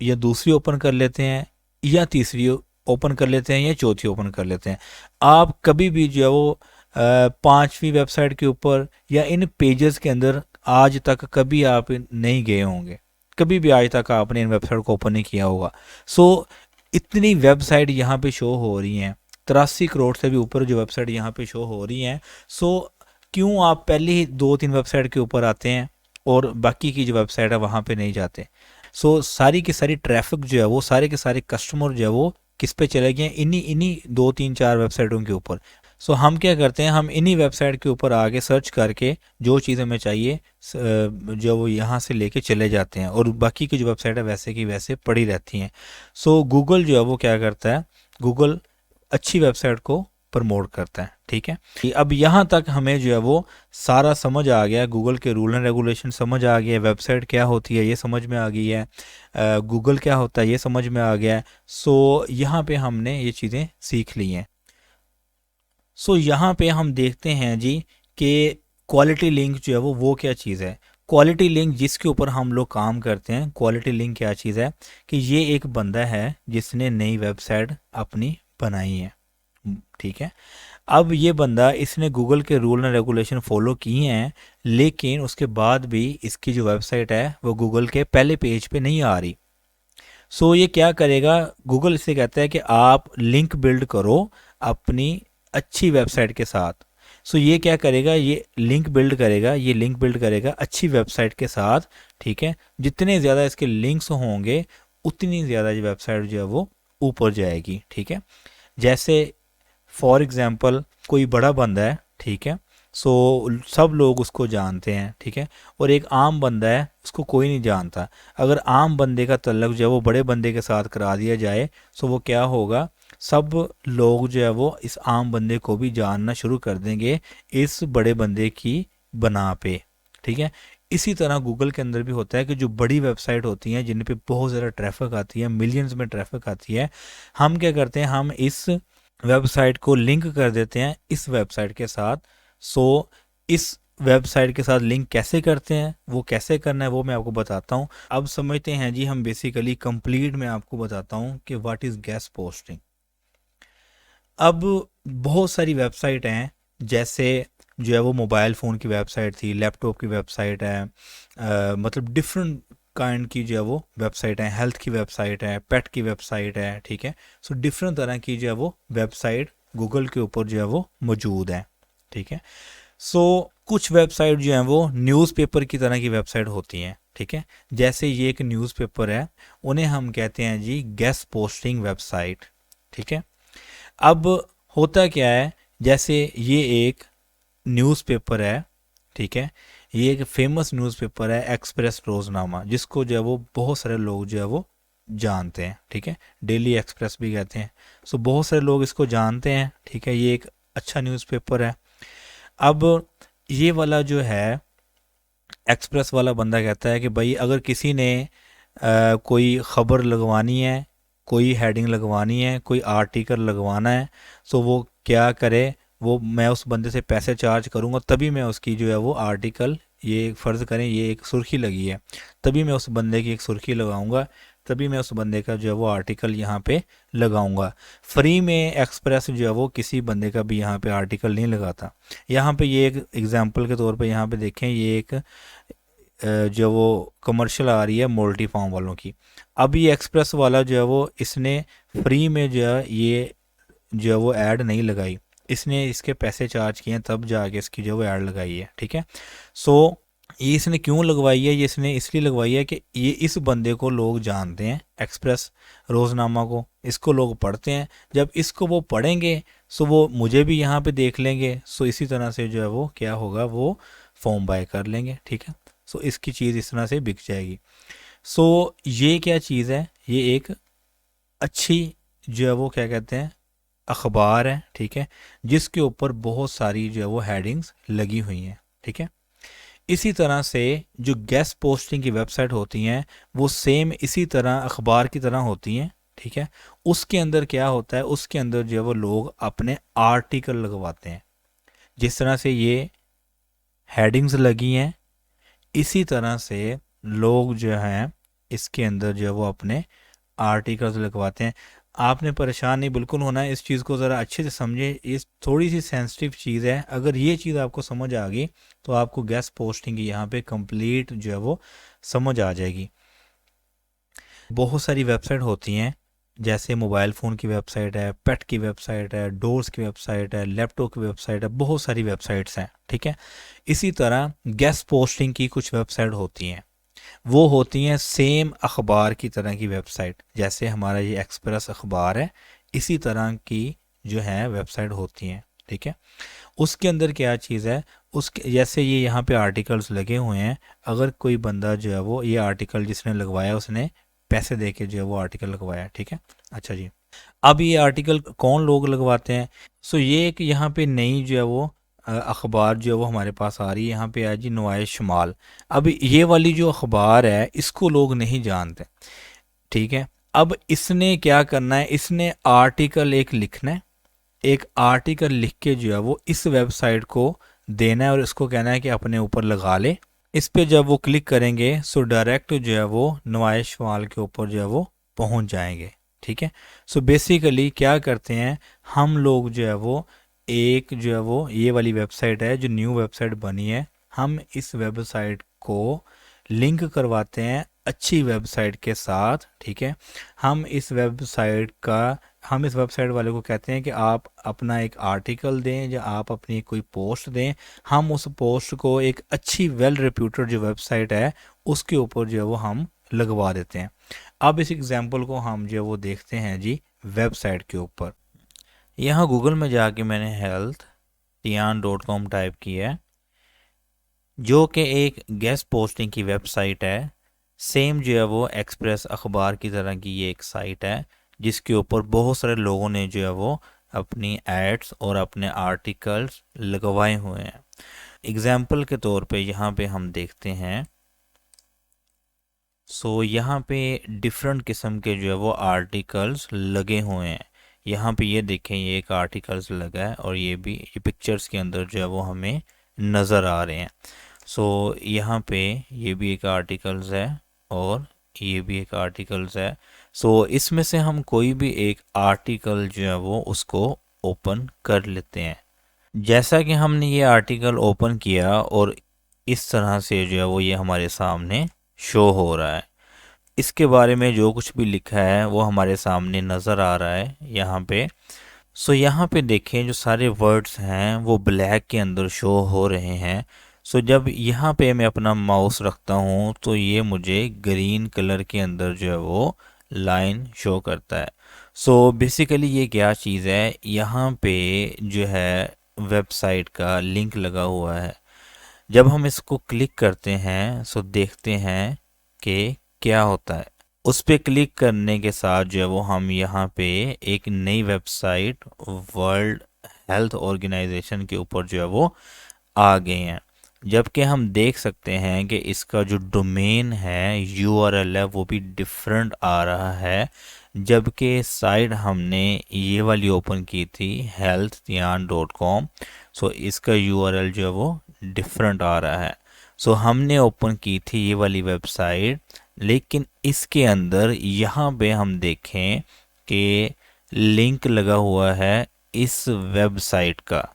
या दूसरी ओपन कर लेते हैं या तीसरी ओपन कर लेते हैं या चौथी ओपन कर लेते हैं। आप कभी भी जो है वो पांचवी वेबसाइट के ऊपर या इन पेजेस के अंदर आज तक कभी आप नहीं गए होंगे, कभी भी आज तक आपने इन वेबसाइट को ओपन नहीं किया होगा। सो इतनी वेबसाइट यहाँ पे शो हो रही हैं, 83 करोड़ से भी ऊपर जो वेबसाइट यहाँ पे शो हो रही हैं। सो क्यों आप पहले ही 2-3 वेबसाइट के ऊपर आते हैं और बाकी की जो वेबसाइट है वहाँ पे नहीं जाते। सो सारी की सारी ट्रैफिक जो है वो, सारे के सारे कस्टमर जो है वो किस पे चले गए, इन्हीं इन्हीं 2-3-4 वेबसाइटों के ऊपर। सो हम क्या करते हैं, हम इन्हीं वेबसाइट के ऊपर आके सर्च करके जो चीज़ हमें चाहिए जो वो यहाँ से लेके चले जाते हैं, और बाकी की जो वेबसाइट है वैसे की वैसे पड़ी रहती हैं। सो गूगल जो है वो क्या करता है, गूगल अच्छी वेबसाइट को प्रमोट करता है। ठीक है, अब यहाँ तक हमें जो है वो सारा समझ आ गया, गूगल के रूल एंड रेगुलेशन समझ आ गया, वेबसाइट क्या होती है ये समझ में आ गई है, गूगल क्या होता है ये समझ में आ गया है। सो यहाँ पे हमने ये चीज़ें सीख ली हैं। सो यहाँ पे हम देखते हैं जी कि क्वालिटी लिंक जो है वो क्या चीज़ है। क्वालिटी लिंक जिसके ऊपर हम लोग काम करते हैं, क्वालिटी लिंक क्या चीज़ है कि ये एक बंदा है जिसने नई वेबसाइट अपनी बनाई है। ठीक है, अब ये बंदा, इसने गूगल के रूल एंड रेगुलेशन फॉलो किए हैं, लेकिन उसके बाद भी इसकी जो वेबसाइट है वो गूगल के पहले पेज पे नहीं आ रही। सो ये क्या करेगा, गूगल इससे कहता है कि आप लिंक बिल्ड करो अपनी अच्छी वेबसाइट के साथ। सो ये क्या करेगा, ये लिंक बिल्ड करेगा, ये लिंक बिल्ड करेगा अच्छी वेबसाइट के साथ। ठीक है, जितने ज़्यादा इसके लिंक्स होंगे उतनी ज़्यादा ये वेबसाइट जो है वो ऊपर जाएगी। ठीक है, जैसे फॉर एग्ज़ाम्पल कोई बड़ा बंदा है, ठीक है, सो सब लोग उसको जानते हैं। ठीक है, और एक आम बंदा है उसको कोई नहीं जानता। अगर आम बंदे का तल्लुक जो है वो बड़े बंदे के साथ करा दिया जाए, सो वो क्या होगा, सब लोग जो है वो इस आम बंदे को भी जानना शुरू कर देंगे इस बड़े बंदे की बना पे। ठीक है, इसी तरह गूगल के अंदर भी होता है कि जो बड़ी वेबसाइट होती हैं जिन पे बहुत ज़्यादा ट्रैफिक आती है, मिलियंस में ट्रैफिक आती है, हम क्या करते हैं, हम इस वेबसाइट को लिंक कर देते हैं इस वेबसाइट के साथ। सो इस वेबसाइट के साथ लिंक कैसे करते हैं, वो कैसे करना है वो मैं आपको बताता हूँ। अब समझते हैं जी, हम बेसिकली कंप्लीट मैं आपको बताता हूँ कि व्हाट इज़ गेस्ट पोस्टिंग। अब बहुत सारी वेबसाइट हैं, जैसे जो है वो मोबाइल फ़ोन की वेबसाइट थी, लैपटॉप की वेबसाइट है, मतलब डिफरेंट काइंड की जो है वो वेबसाइट है, हेल्थ की वेबसाइट है, पेट की वेबसाइट है। ठीक है, सो डिफरेंट तरह की जो है वो वेबसाइट गूगल के ऊपर जो है वो मौजूद है। ठीक है, सो कुछ वेबसाइट जो है वो न्यूज़पेपर की तरह की वेबसाइट होती हैं। ठीक है, जैसे ये एक न्यूज़पेपर है, उन्हें हम कहते हैं जी गेस्ट पोस्टिंग वेबसाइट। ठीक है, अब होता क्या है, जैसे ये एक न्यूज़पेपर है, ठीक है, ये एक फेमस न्यूज़पेपर है एक्सप्रेस रोज़नामा, जिसको जो है वो बहुत सारे लोग जो है वो जानते हैं। ठीक है, डेली एक्सप्रेस भी कहते हैं। सो बहुत सारे लोग इसको जानते हैं। ठीक है, ये एक अच्छा न्यूज़पेपर है। अब ये वाला जो है एक्सप्रेस वाला बंदा कहता है कि भाई अगर किसी ने कोई ख़बर लगवानी है, कोई हेडिंग लगवानी है, कोई आर्टिकल लगवाना है, तो वो क्या करे, वो मैं उस बंदे से पैसे चार्ज करूँगा तभी मैं उसकी जो है वो आर्टिकल, ये फ़र्ज़ करें ये एक सुर्खी लगी है, तभी मैं उस बंदे की एक सुर्खी लगाऊंगा, तभी मैं उस बंदे का जो है वो आर्टिकल यहाँ पे लगाऊंगा। फ्री में एक्सप्रेस जो है वो किसी बंदे का भी यहाँ पे आर्टिकल नहीं लगाता। यहाँ पे ये एक एग्जांपल के तौर पे यहाँ पे देखें, ये एक जो वो कमर्शियल आ रही है मोल्टी फार्म वालों की। अब ये एक्सप्रेस वाला जो है वो इसने फ्री में जो है ये जो है वो ऐड नहीं लगाई, इसने इसके पैसे चार्ज किए हैं तब जाके इसकी जो है वो ऐड लगाई है। ठीक है, सो ये इसने क्यों लगवाई है, ये इसने इसलिए लगवाई है कि ये इस बंदे को लोग जानते हैं, एक्सप्रेस रोज़नामा को, इसको लोग पढ़ते हैं, जब इसको वो पढ़ेंगे सो वो मुझे भी यहाँ पे देख लेंगे, सो इसी तरह से जो है वो क्या होगा, वो फॉर्म बाय कर लेंगे। ठीक है, सो इसकी चीज़ इस तरह से बिक जाएगी। सो ये क्या चीज़ है, ये एक अच्छी जो है वो क्या कहते हैं अखबार है। ठीक है, जिसके ऊपर बहुत सारी जो है वो हेडिंग्स लगी हुई हैं। ठीक है, इसी तरह से जो गेस्ट पोस्टिंग की वेबसाइट होती हैं वो सेम इसी तरह अखबार की तरह होती हैं। ठीक है, उसके अंदर क्या होता है, उसके अंदर जो है वो लोग अपने आर्टिकल लगवाते हैं। जिस तरह से ये हेडिंग्स लगी हैं, इसी तरह से लोग जो हैं इसके अंदर जो है वो अपने आर्टिकल्स लगवाते हैं। आपने परेशान नहीं बिल्कुल होना है, इस चीज़ को ज़रा अच्छे से समझे, ये थोड़ी सी सेंसिटिव चीज़ है। अगर ये चीज़ आपको समझ आ गई तो आपको गेस्ट पोस्टिंग की यहाँ पे कंप्लीट जो है वो समझ आ जाएगी। बहुत सारी वेबसाइट होती हैं, जैसे मोबाइल फ़ोन की वेबसाइट है, पेट की वेबसाइट है, डोर्स की वेबसाइट है, लैपटॉप की वेबसाइट है, बहुत सारी वेबसाइट्स हैं। ठीक है, इसी तरह गेस्ट पोस्टिंग की कुछ वेबसाइट होती हैं, वो होती हैं सेम अखबार की तरह की वेबसाइट, जैसे हमारा ये एक्सप्रेस अखबार है, इसी तरह की जो है वेबसाइट होती हैं। ठीक है। उसके अंदर क्या चीज़ है, उसके जैसे ये यहाँ पे आर्टिकल्स लगे हुए हैं, अगर कोई बंदा जो है वो ये आर्टिकल जिसने लगवाया उसने पैसे दे के जो है वो आर्टिकल लगवाया, ठीक है। अच्छा जी, अब ये आर्टिकल कौन लोग लगवाते हैं? सो ये एक यहाँ पे नई जो है वो अखबार जो है वो हमारे पास आ रही है, यहाँ पे है जी नुमाइश शुमाल। अब ये वाली जो अखबार है इसको लोग नहीं जानते, ठीक है। अब इसने क्या करना है, इसने आर्टिकल एक लिखना है, एक आर्टिकल लिख के जो है वो इस वेबसाइट को देना है और इसको कहना है कि अपने ऊपर लगा ले। इस पे जब वो क्लिक करेंगे सो डायरेक्ट जो है वो नुमाइश शुमाल के ऊपर जो है वो पहुंच जाएंगे, ठीक है। सो बेसिकली क्या करते हैं हम लोग जो है वो, एक जो है वो ये वाली वेबसाइट है जो न्यू वेबसाइट बनी है, हम इस वेबसाइट को लिंक करवाते हैं अच्छी वेबसाइट के साथ, ठीक है। हम इस वेबसाइट का, हम इस वेबसाइट वाले को कहते हैं कि आप अपना एक आर्टिकल दें या आप अपनी कोई पोस्ट दें, हम उस पोस्ट को एक अच्छी वेल रिप्यूटेड जो वेबसाइट है उसके ऊपर जो है वो हम लगवा देते हैं। अब इस एग्जांपल को हम जो है वो देखते हैं जी वेबसाइट के ऊपर। यहाँ गूगल में जाके मैंने healthtian.com टाइप किया है, जो कि एक गेस्ट पोस्टिंग की वेबसाइट है। सेम जो है वो एक्सप्रेस अखबार की तरह की ये एक साइट है जिसके ऊपर बहुत सारे लोगों ने जो है वो अपनी एड्स और अपने आर्टिकल्स लगवाए हुए हैं। एग्जाम्पल के तौर पे यहाँ पे हम देखते हैं, सो यहाँ पे डिफरेंट किस्म के जो है वो आर्टिकल्स लगे हुए हैं। यहाँ पे ये देखें, ये एक आर्टिकल्स लगा है और ये भी ये पिक्चर्स के अंदर जो है वो हमें नज़र आ रहे हैं। सो यहाँ पे ये भी एक आर्टिकल्स है और ये भी एक आर्टिकल्स है। सो इसमें से हम कोई भी एक आर्टिकल जो है वो उसको ओपन कर लेते हैं। जैसा कि हमने ये आर्टिकल ओपन किया और इस तरह से जो है वो ये हमारे सामने शो हो रहा है। इसके बारे में जो कुछ भी लिखा है वो हमारे सामने नज़र आ रहा है यहाँ पे। सो यहाँ पे देखें जो सारे वर्ड्स हैं वो ब्लैक के अंदर शो हो रहे हैं। सो जब यहाँ पे मैं अपना माउस रखता हूँ तो ये मुझे ग्रीन कलर के अंदर जो है वो लाइन शो करता है। सो बेसिकली ये क्या चीज़ है, यहाँ पे जो है वेबसाइट का लिंक लगा हुआ है। जब हम इसको क्लिक करते हैं सो देखते हैं कि क्या होता है। उस पे क्लिक करने के साथ जो है वो हम यहाँ पे एक नई वेबसाइट वर्ल्ड हेल्थ ऑर्गेनाइजेशन के ऊपर जो है वो आ गए हैं। जबकि हम देख सकते हैं कि इसका जो डोमेन है यूआरएल है वो भी डिफरेंट आ रहा है, जबकि साइट हमने ये वाली ओपन की थी healthtian.com। सो इसका यूआरएल जो है वो डिफरेंट आ रहा है। सो हमने ओपन की थी ये वाली वेबसाइट, लेकिन इसके अंदर यहाँ पे हम देखें कि लिंक लगा हुआ है इस वेबसाइट का।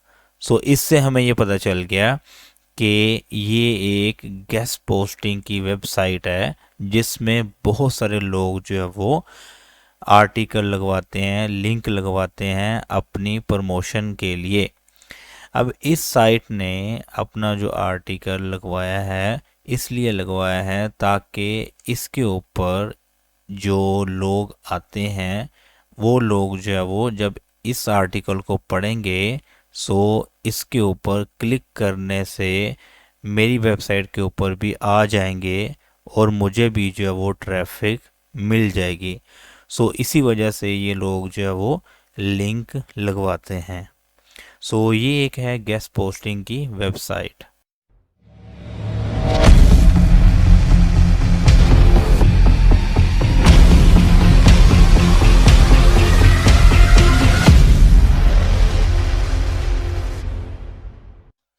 सो इससे हमें ये पता चल गया कि ये एक गेस्ट पोस्टिंग की वेबसाइट है जिसमें बहुत सारे लोग जो है वो आर्टिकल लगवाते हैं, लिंक लगवाते हैं अपनी प्रमोशन के लिए। अब इस साइट ने अपना जो आर्टिकल लगवाया है इसलिए लगवाया है ताकि इसके ऊपर जो लोग आते हैं वो लोग जो है वो जब इस आर्टिकल को पढ़ेंगे सो इसके ऊपर क्लिक करने से मेरी वेबसाइट के ऊपर भी आ जाएंगे और मुझे भी जो है वो ट्रैफिक मिल जाएगी। सो इसी वजह से ये लोग जो है वो लिंक लगवाते हैं। सो ये एक है गेस्ट पोस्टिंग की वेबसाइट।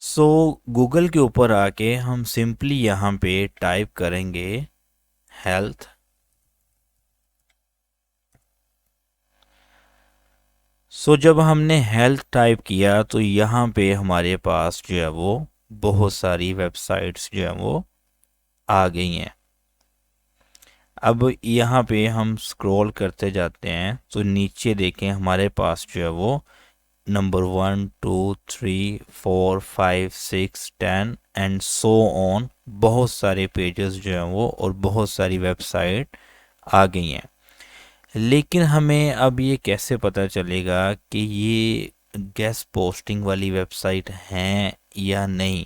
सो गूगल के ऊपर आके हम सिंपली यहाँ पे टाइप करेंगे हेल्थ। सो जब हमने हेल्थ टाइप किया तो यहाँ पे हमारे पास जो है वो बहुत सारी वेबसाइट्स जो है वो आ गई हैं। अब यहाँ पे हम स्क्रॉल करते जाते हैं तो नीचे देखें हमारे पास जो है वो नंबर 1 2 3 4 5 6 10 एंड सो ऑन बहुत सारे पेजेस जो हैं वो और बहुत सारी वेबसाइट आ गई हैं। लेकिन हमें अब ये कैसे पता चलेगा कि ये गेस्ट पोस्टिंग वाली वेबसाइट हैं या नहीं,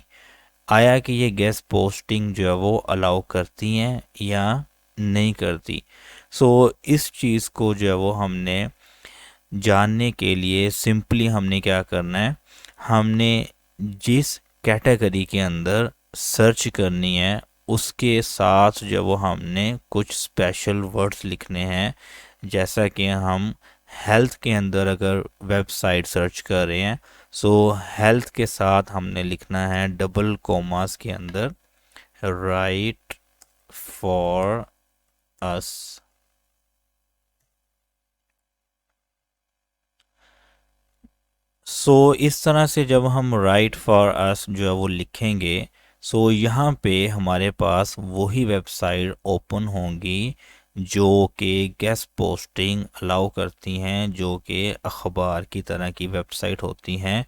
आया कि ये गेस्ट पोस्टिंग जो है वो अलाउ करती हैं या नहीं करती। सो इस चीज़ को जो है वो हमने जानने के लिए सिंपली हमने क्या करना है, हमने जिस कैटेगरी के अंदर सर्च करनी है उसके साथ जो वो हमने कुछ स्पेशल वर्ड्स लिखने हैं। जैसा कि हम हेल्थ के अंदर अगर वेबसाइट सर्च कर रहे हैं, सो हेल्थ के साथ हमने लिखना है डबल कोमास के अंदर राइट फॉर अस। इस तरह से जब हम राइट फॉर अस जो है वो लिखेंगे, यहाँ पे हमारे पास वही वेबसाइट ओपन होंगी जो कि गेस्ट पोस्टिंग अलाउ करती हैं, जो कि अखबार की तरह की वेबसाइट होती हैं,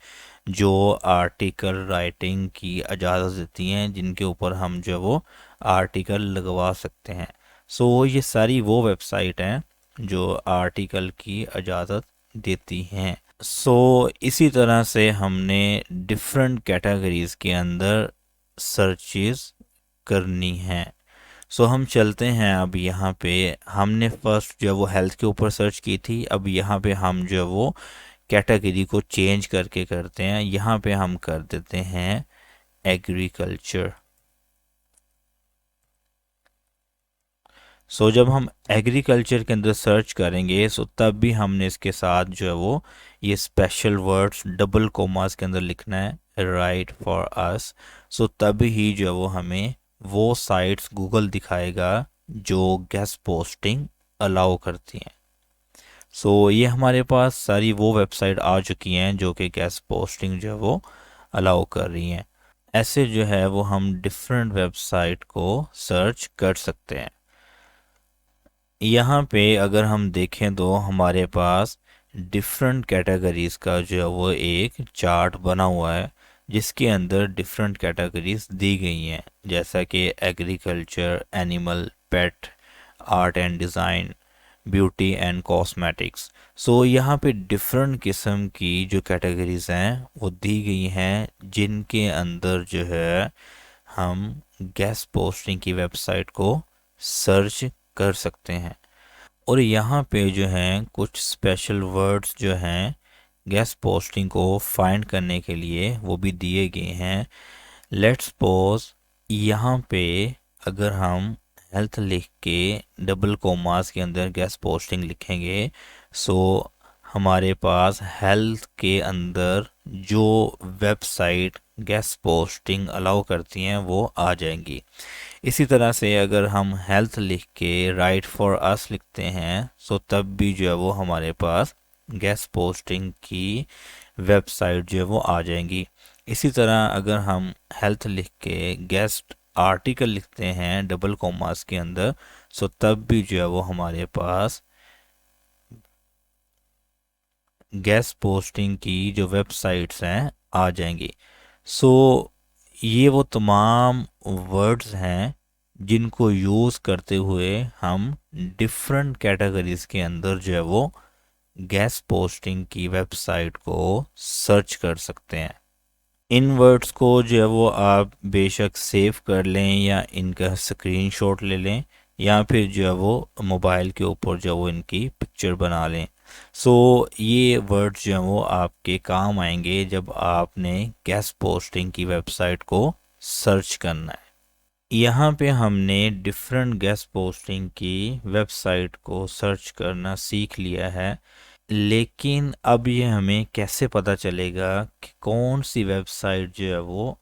जो आर्टिकल राइटिंग की इजाज़त देती हैं, जिनके ऊपर हम जो है वो आर्टिकल लगवा सकते हैं। ये सारी वो वेबसाइट हैं जो आर्टिकल की इजाज़त देती हैं। इसी तरह से हमने डिफरेंट कैटेगरीज के अंदर सर्चेस करनी है। हम चलते हैं, अब यहाँ पे हमने फर्स्ट जो है वो हेल्थ के ऊपर सर्च की थी, अब यहाँ पे हम जो है वो कैटेगरी को चेंज करके करते हैं। यहाँ पे हम कर देते हैं एग्रीकल्चर। जब हम एग्रीकल्चर के अंदर सर्च करेंगे तब भी हमने इसके साथ जो है वो ये स्पेशल वर्ड्स डबल कोमास के अंदर लिखना है राइट फॉर अस। तब ही जो है वो हमें वो साइट्स गूगल दिखाएगा जो गेस्ट पोस्टिंग अलाउ करती हैं। ये हमारे पास सारी वो वेबसाइट आ चुकी हैं जो कि गेस्ट पोस्टिंग जो है वो अलाउ कर रही हैं। ऐसे जो है वो हम डिफरेंट वेबसाइट को सर्च कर सकते हैं। यहाँ पे अगर हम देखें तो हमारे पास डिफरेंट कैटेगरीज का जो है वो एक चार्ट बना हुआ है, जिसके अंदर डिफरेंट कैटेगरीज दी गई हैं, जैसा कि agriculture, animal, pet, art and design, beauty and cosmetics. यहाँ पे डिफरेंट किस्म की जो कैटेगरीज हैं वो दी गई हैं, जिनके अंदर जो है हम गेस्ट पोस्टिंग की वेबसाइट को सर्च कर सकते हैं। और यहाँ पे जो हैं कुछ स्पेशल वर्ड्स जो हैं गेस्ट पोस्टिंग को फाइंड करने के लिए वो भी दिए गए हैं। लेट्स सपोज यहाँ पे अगर हम हेल्थ लिख के डबल कोमास के अंदर गेस्ट पोस्टिंग लिखेंगे, हमारे पास हेल्थ के अंदर जो वेबसाइट गेस्ट पोस्टिंग अलाउ करती हैं वो आ जाएंगी। इसी तरह से अगर हम हेल्थ लिख के राइट फॉर अस लिखते हैं तब भी जो है वो हमारे पास गेस्ट पोस्टिंग की वेबसाइट जो है वो आ जाएंगी। इसी तरह अगर हम हेल्थ लिख के गेस्ट आर्टिकल लिखते हैं डबल कोमास के अंदर तब भी जो है वो हमारे पास गेस्ट पोस्टिंग की जो वेबसाइट्स हैं आ जाएंगी। ये वो तमाम वर्ड्स हैं जिनको यूज़ करते हुए हम डिफरेंट कैटेगरीज के अंदर जो है वो गेस्ट पोस्टिंग की वेबसाइट को सर्च कर सकते हैं। इन वर्ड्स को जो है वो आप बेशक सेव कर लें या इनका स्क्रीनशॉट ले लें, या फिर जो है वो मोबाइल के ऊपर जो है वो इनकी पिक्चर बना लें। ये वर्ड्स जो हैं वो आपके काम आएंगे जब आपने गेस्ट पोस्टिंग की वेबसाइट को सर्च करना है। यहाँ पे हमने डिफरेंट गेस्ट पोस्टिंग की वेबसाइट को सर्च करना सीख लिया है, लेकिन अब ये हमें कैसे पता चलेगा कि कौन सी वेबसाइट जो है वो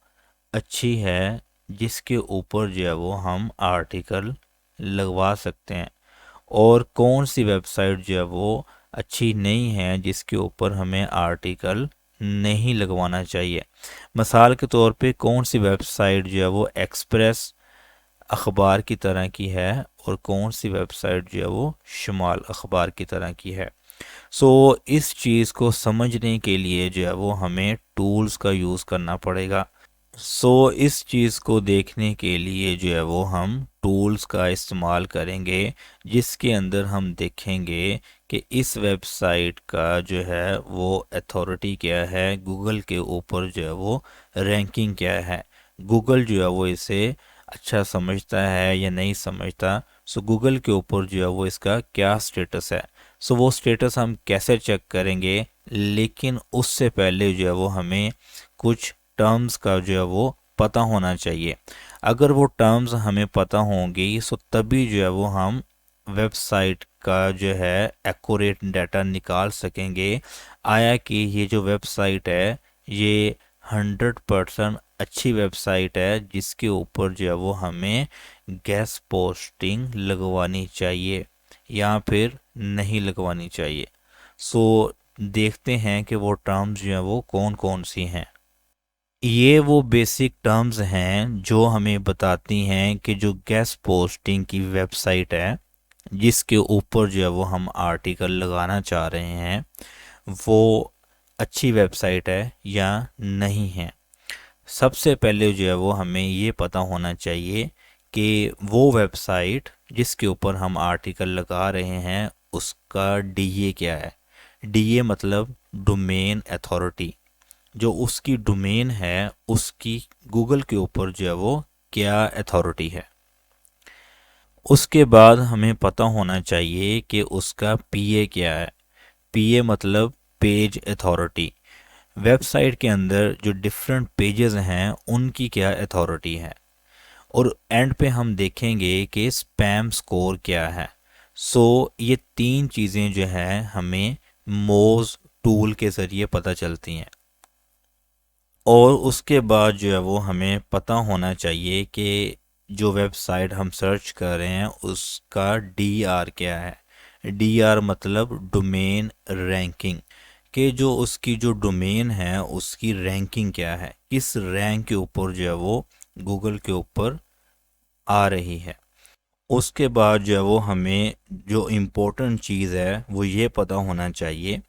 अच्छी है, जिसके ऊपर जो है वो हम आर्टिकल लगवा सकते हैं, और कौन सी वेबसाइट जो है वो अच्छी नहीं है जिसके ऊपर हमें आर्टिकल नहीं लगवाना चाहिए। मिसाल के तौर पे कौन सी वेबसाइट जो है वो एक्सप्रेस अखबार की तरह की है और कौन सी वेबसाइट जो है वो शुमाल अखबार की तरह की है। इस चीज़ को समझने के लिए जो है वो हमें टूल्स का यूज़ करना पड़ेगा। इस चीज़ को देखने के लिए जो है वो हम टूल्स का इस्तेमाल करेंगे जिसके अंदर हम देखेंगे कि इस वेबसाइट का जो है वो अथॉरिटी क्या है, गूगल के ऊपर जो है वो रैंकिंग क्या है, गूगल जो है वो इसे अच्छा समझता है या नहीं समझता। सो गूगल के ऊपर जो है वो इसका क्या स्टेटस है। सो वो स्टेटस हम कैसे चेक करेंगे, लेकिन उससे पहले जो है वो हमें कुछ टर्म्स का जो है वो पता होना चाहिए। अगर वो टर्म्स हमें पता होंगी सो तभी जो है वो हम वेबसाइट का जो है एक्यूरेट डाटा निकाल सकेंगे, आया कि ये जो वेबसाइट है ये 100% अच्छी वेबसाइट है जिसके ऊपर जो है वो हमें गेस्ट पोस्टिंग लगवानी चाहिए या फिर नहीं लगवानी चाहिए। सो देखते हैं कि वो टर्म्स जो हैं वो कौन कौन सी हैं। ये वो बेसिक टर्म्स हैं जो हमें बताती हैं कि जो गेस्ट पोस्टिंग की वेबसाइट है जिसके ऊपर जो है वो हम आर्टिकल लगाना चाह रहे हैं वो अच्छी वेबसाइट है या नहीं है। सबसे पहले जो है वो हमें ये पता होना चाहिए कि वो वेबसाइट जिसके ऊपर हम आर्टिकल लगा रहे हैं उसका डीए क्या है। डीए मतलब डोमेन अथॉरिटी, जो उसकी डोमेन है उसकी गूगल के ऊपर जो है वो क्या अथॉरिटी है। उसके बाद हमें पता होना चाहिए कि उसका पीए क्या है। पीए मतलब पेज अथॉरिटी, वेबसाइट के अंदर जो डिफरेंट पेजेस हैं उनकी क्या अथॉरिटी है। और एंड पे हम देखेंगे कि स्पैम स्कोर क्या है। सो ये तीन चीज़ें जो हैं हमें मोज टूल के ज़रिए पता चलती हैं। और उसके बाद जो है वो हमें पता होना चाहिए कि जो वेबसाइट हम सर्च कर रहे हैं उसका डीआर क्या है। डीआर मतलब डोमेन रैंकिंग, कि जो उसकी जो डोमेन है उसकी रैंकिंग क्या है, किस रैंक के ऊपर जो है वो गूगल के ऊपर आ रही है। उसके बाद जो है वो हमें जो इम्पोर्टेंट चीज़ है वो ये पता होना चाहिए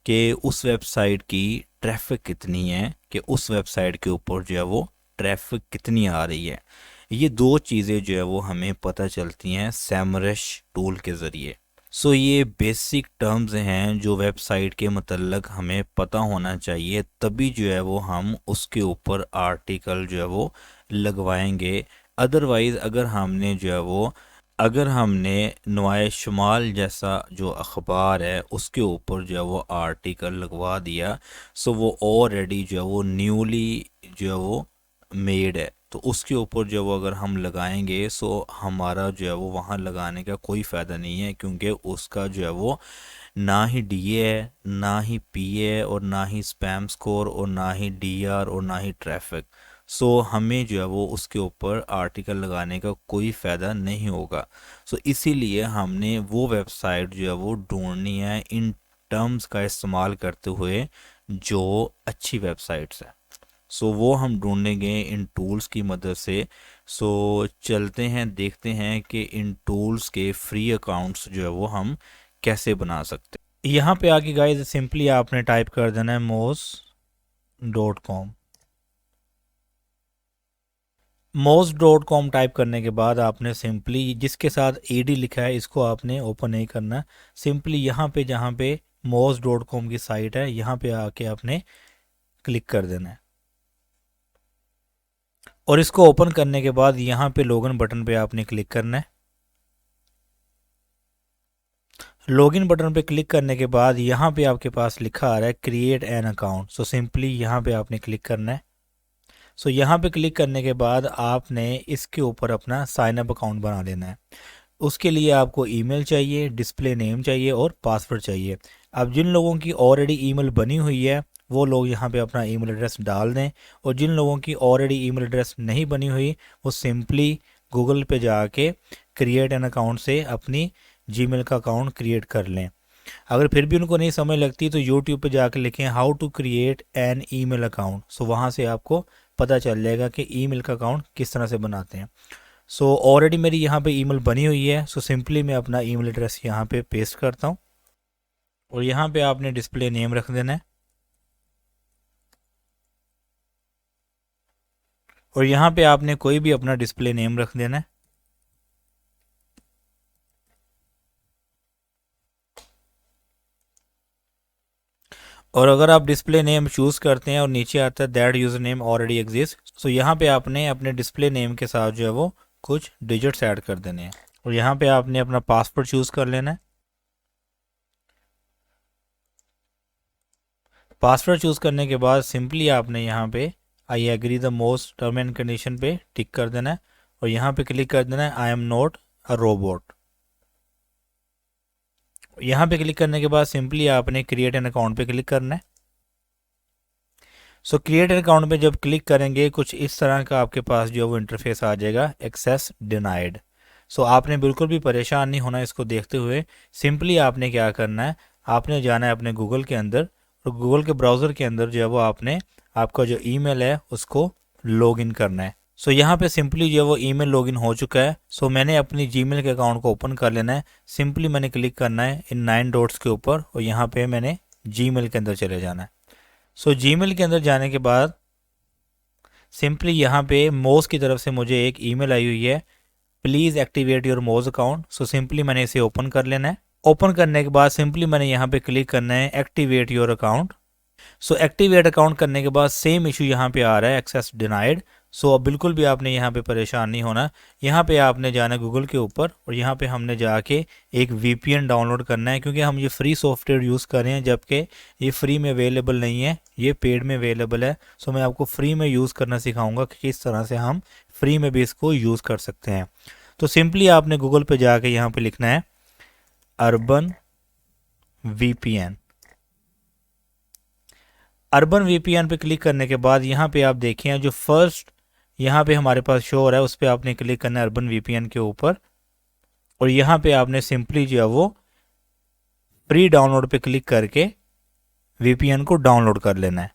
कि उस वेबसाइट की ट्रैफिक कितनी है, कि उस वेबसाइट के ऊपर जो है वो ट्रैफिक कितनी आ रही है। ये दो चीज़ें जो है वो हमें पता चलती हैं सैमरश टूल के ज़रिए। सो ये बेसिक टर्म्स हैं जो वेबसाइट के मतलब हमें पता होना चाहिए, तभी जो है वो हम उसके ऊपर आर्टिकल जो है वो लगवाएंगे। अदरवाइज़ अगर हमने नवाए शुमाल जैसा जो अखबार है उसके ऊपर जो है वो आर्टिकल लगवा दिया, सो वो ऑलरेडी जो है वो न्यूली जो है वो मेड है, तो उसके ऊपर जो है वो अगर हम लगाएंगे सो हमारा जो है वो वहाँ लगाने का कोई फ़ायदा नहीं है, क्योंकि उसका जो है वो ना ही डीए है, ना ही पीए है, और ना ही स्पैम स्कोर, और ना ही डीआर, और ना ही ट्रैफिक। सो हमें जो है वो उसके ऊपर आर्टिकल लगाने का कोई फ़ायदा नहीं होगा। सो इसीलिए हमने वो वेबसाइट जो है वो ढूंढनी है इन टर्म्स का इस्तेमाल करते हुए जो अच्छी वेबसाइट्स हैं। सो वो हम ढूंढेंगे इन टूल्स की मदद से। सो चलते हैं देखते हैं कि इन टूल्स के फ्री अकाउंट्स जो है वो हम कैसे बना सकते हैं। यहाँ पे आके गाइस सिंपली आपने टाइप कर देना है moz.com। moz.com टाइप करने के बाद आपने सिंपली जिसके साथ ed लिखा है इसको आपने ओपन नहीं करना। सिंपली यहाँ पे जहाँ पे moz.com की साइट है यहाँ पे आके आपने क्लिक कर देना है, और इसको ओपन करने के बाद यहाँ पे लॉगिन बटन पे आपने क्लिक करना है। लॉगिन बटन पे क्लिक करने के बाद यहाँ पे आपके पास लिखा आ रहा है create an account. So simply यहाँ पे आपने क्लिक करना है। सो यहाँ पे क्लिक करने के बाद आपने इसके ऊपर अपना साइन अप अकाउंट बना लेना है। उसके लिए आपको ईमेल चाहिए, डिस्प्ले नेम चाहिए और पासवर्ड चाहिए। अब जिन लोगों की ऑलरेडी ईमेल बनी हुई है वो लोग यहाँ पे अपना ईमेल एड्रेस डाल दें, और जिन लोगों की ऑलरेडी ईमेल एड्रेस नहीं बनी हुई वो सिंपली गूगल पे जाके क्रिएट एन अकाउंट से अपनी जीमेल का अकाउंट क्रिएट कर लें। अगर फिर भी उनको नहीं समझ लगती तो यूट्यूब पे जाके लिखें how to create an email account. So वहाँ से आपको पता चल जाएगा कि ईमेल का अकाउंट किस तरह से बनाते हैं। सो ऑलरेडी मेरी यहाँ पे ईमेल बनी हुई है। सो सिंपली मैं अपना ईमेल एड्रेस यहाँ पे पेस्ट करता हूँ, और यहाँ पे आपने डिस्प्ले नेम रख देना है, और यहाँ पे आपने कोई भी अपना डिस्प्ले नेम रख देना है। और अगर आप डिस्प्ले नेम चूज़ करते हैं और नीचे आता है that user name already exist, so यहाँ पे आपने अपने डिस्प्ले नेम के साथ जो है वो कुछ डिजिट्स ऐड कर देने हैं और यहाँ पे आपने अपना पासवर्ड चूज़ कर लेना है। पासवर्ड चूज़ करने के बाद सिंपली आपने यहाँ पे I agree the most term and condition पे टिक कर देना है और यहाँ पे क्लिक कर देना है I am not a robot. यहाँ पे क्लिक करने के बाद सिंपली आपने क्रिएट एन अकाउंट पे क्लिक करना है। सो क्रिएट एन अकाउंट पे जब क्लिक करेंगे कुछ इस तरह का आपके पास जो है वो इंटरफेस आ जाएगा, एक्सेस डिनाइड। सो आपने बिल्कुल भी परेशान नहीं होना इसको देखते हुए। सिंपली आपने क्या करना है, आपने जाना है अपने गूगल के अंदर और गूगल के ब्राउज़र के अंदर जो है वो आपने आपका जो ईमेल है उसको लॉगिन करना है। सो यहाँ पे सिंपली जो है वो ईमेल लॉगिन हो चुका है। सो मैंने अपनी जीमेल के अकाउंट को ओपन कर लेना है। सिंपली मैंने क्लिक करना है इन 9 डॉट्स के ऊपर और यहाँ पे मैंने जीमेल के अंदर चले जाना है। सो जीमेल के अंदर जाने के बाद सिंपली यहाँ पे मोज की तरफ से मुझे एक ईमेल आई हुई है, प्लीज़ एक्टिवेट योर मोज अकाउंट। सो सिंपली मैंने इसे ओपन कर लेना है। ओपन करने के बाद सिंपली मैंने यहाँ पे क्लिक करना है activate your account. So activate account करने के बाद सेम इशू यहाँ पे आ रहा है, एक्सेस डिनाइड। सो अब बिल्कुल भी आपने यहाँ पे परेशान नहीं होना। यहाँ पे आपने जाना गूगल के ऊपर और यहाँ पे हमने जाके एक VPN डाउनलोड करना है, क्योंकि हम ये फ्री सॉफ्टवेयर यूज़ कर रहे हैं जबकि ये फ्री में अवेलेबल नहीं है, ये पेड में अवेलेबल है। सो मैं आपको फ्री में यूज़ करना सिखाऊंगा कि किस तरह से हम फ्री में भी इसको यूज़ कर सकते हैं। तो सिंपली आपने गूगल पे जाके यहाँ पे लिखना है अर्बन VPN। अर्बन VPN पे क्लिक करने के बाद यहाँ पे आप देखें जो फर्स्ट यहाँ पे हमारे पास शो हो रहा है उस पर आपने क्लिक करना है अर्बन VPN के ऊपर और यहाँ पे आपने सिंपली जो है वो फ्री डाउनलोड पे क्लिक करके VPN को डाउनलोड कर लेना है।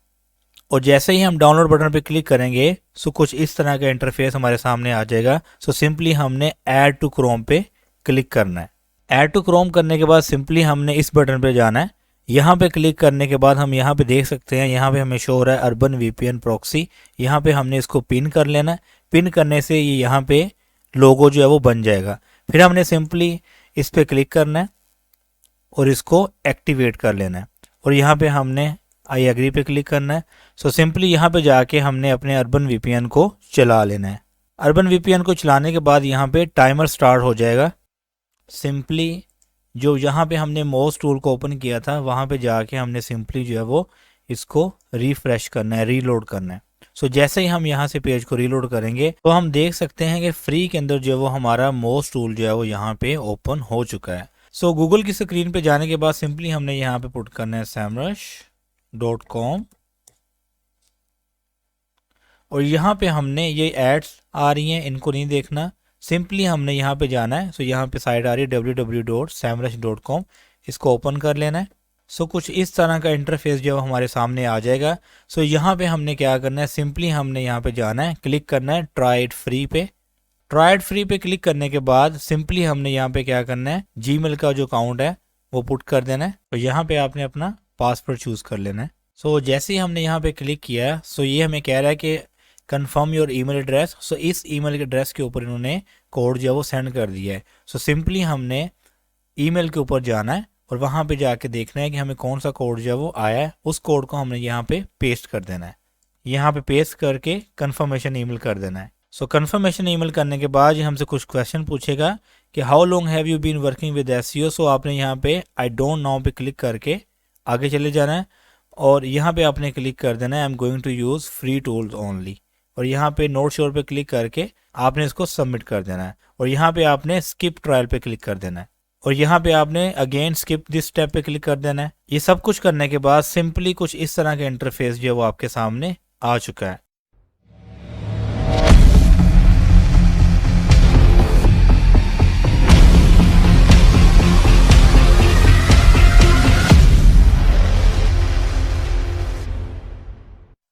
और जैसे ही हम डाउनलोड बटन पे क्लिक करेंगे सो कुछ इस तरह का इंटरफेस हमारे सामने आ जाएगा। सो सिंपली हमने ऐड टू क्रोम पे क्लिक करना है। ऐड टू क्रोम करने के बाद सिंपली हमने इस बटन पे जाना है। यहाँ पे क्लिक करने के बाद हम यहाँ पे देख सकते हैं, यहाँ पे हमें शो हो रहा है अर्बन VPN प्रॉक्सी। यहाँ पे हमने इसको पिन कर लेना है। पिन करने से ये यहाँ पे लोगो जो है वो बन जाएगा। फिर हमने सिंपली इस पर क्लिक करना है और इसको एक्टिवेट कर लेना है और यहाँ पे हमने आई एग्री पे क्लिक करना है। सो सिंपली यहाँ पे जाके हमने अपने अर्बन VPN को चला लेना है। अर्बन VPN को चलाने के बाद यहाँ पे टाइमर स्टार्ट हो जाएगा। सिंपली जो यहाँ पे हमने मोज टूल को ओपन किया था वहाँ पे जाके हमने सिंपली जो है वो इसको रिफ्रेश करना है, रीलोड करना है। सो जैसे ही हम यहाँ से पेज को रीलोड करेंगे तो हम देख सकते हैं कि फ्री के अंदर जो है वो हमारा मोज टूल जो है वो यहाँ पे ओपन हो चुका है। सो गूगल की स्क्रीन पे जाने के बाद सिंपली हमने यहाँ पे पुट करना है samrush.com और यहाँ पे हमने ये एड्स आ रही हैं, इनको नहीं देखना। सिंपली हमने यहाँ पे जाना है। सो यहाँ पे साइट आ रही है www.samrush.com, इसको ओपन कर लेना है। सो कुछ इस तरह का इंटरफेस जो हमारे सामने आ जाएगा। सो यहाँ पे हमने क्या करना है, सिंपली हमने यहाँ पे जाना है, क्लिक करना है ट्राई इट फ्री पे। ट्राई इट फ्री पे क्लिक करने के बाद सिंपली हमने यहाँ पे क्या करना है, जीमेल का जो अकाउंट है वो पुट कर देना है और यहाँ पे आपने अपना पासवर्ड चूज़ कर लेना है। सो जैसे ही हमने यहाँ पे क्लिक किया सो ये हमें कह रहा है कि कन्फर्म योर ईमेल एड्रेस। सो इस ईमेल के एड्रेस के ऊपर इन्होंने कोड जो है वो सेंड कर दिया है। सो सिंपली हमने ईमेल के ऊपर जाना है और वहाँ पे जाके देखना है कि हमें कौन सा कोड जो है वो आया है। उस कोड को हमने यहाँ पे पेस्ट कर देना है। यहाँ पे पेस्ट करके कन्फर्मेशन ईमेल कर देना है। सो कन्फर्मेशन ईमेल करने के बाद ये हमसे कुछ क्वेश्चन पूछेगा कि how long have you been working with SEO। So आपने यहाँ पे आई डोंट नो पे क्लिक करके आगे चले जाना है और यहाँ पे आपने क्लिक कर देना है I am going to use free tools only और यहाँ पे नोट श्योर पे क्लिक करके आपने इसको सबमिट कर देना है और यहाँ पे आपने स्किप ट्रायल पे क्लिक कर देना है और यहाँ पे आपने अगेन स्किप दिस स्टेप पे क्लिक कर देना है। ये सब कुछ करने के बाद सिंपली कुछ इस तरह का इंटरफेस जो है वो आपके सामने आ चुका है।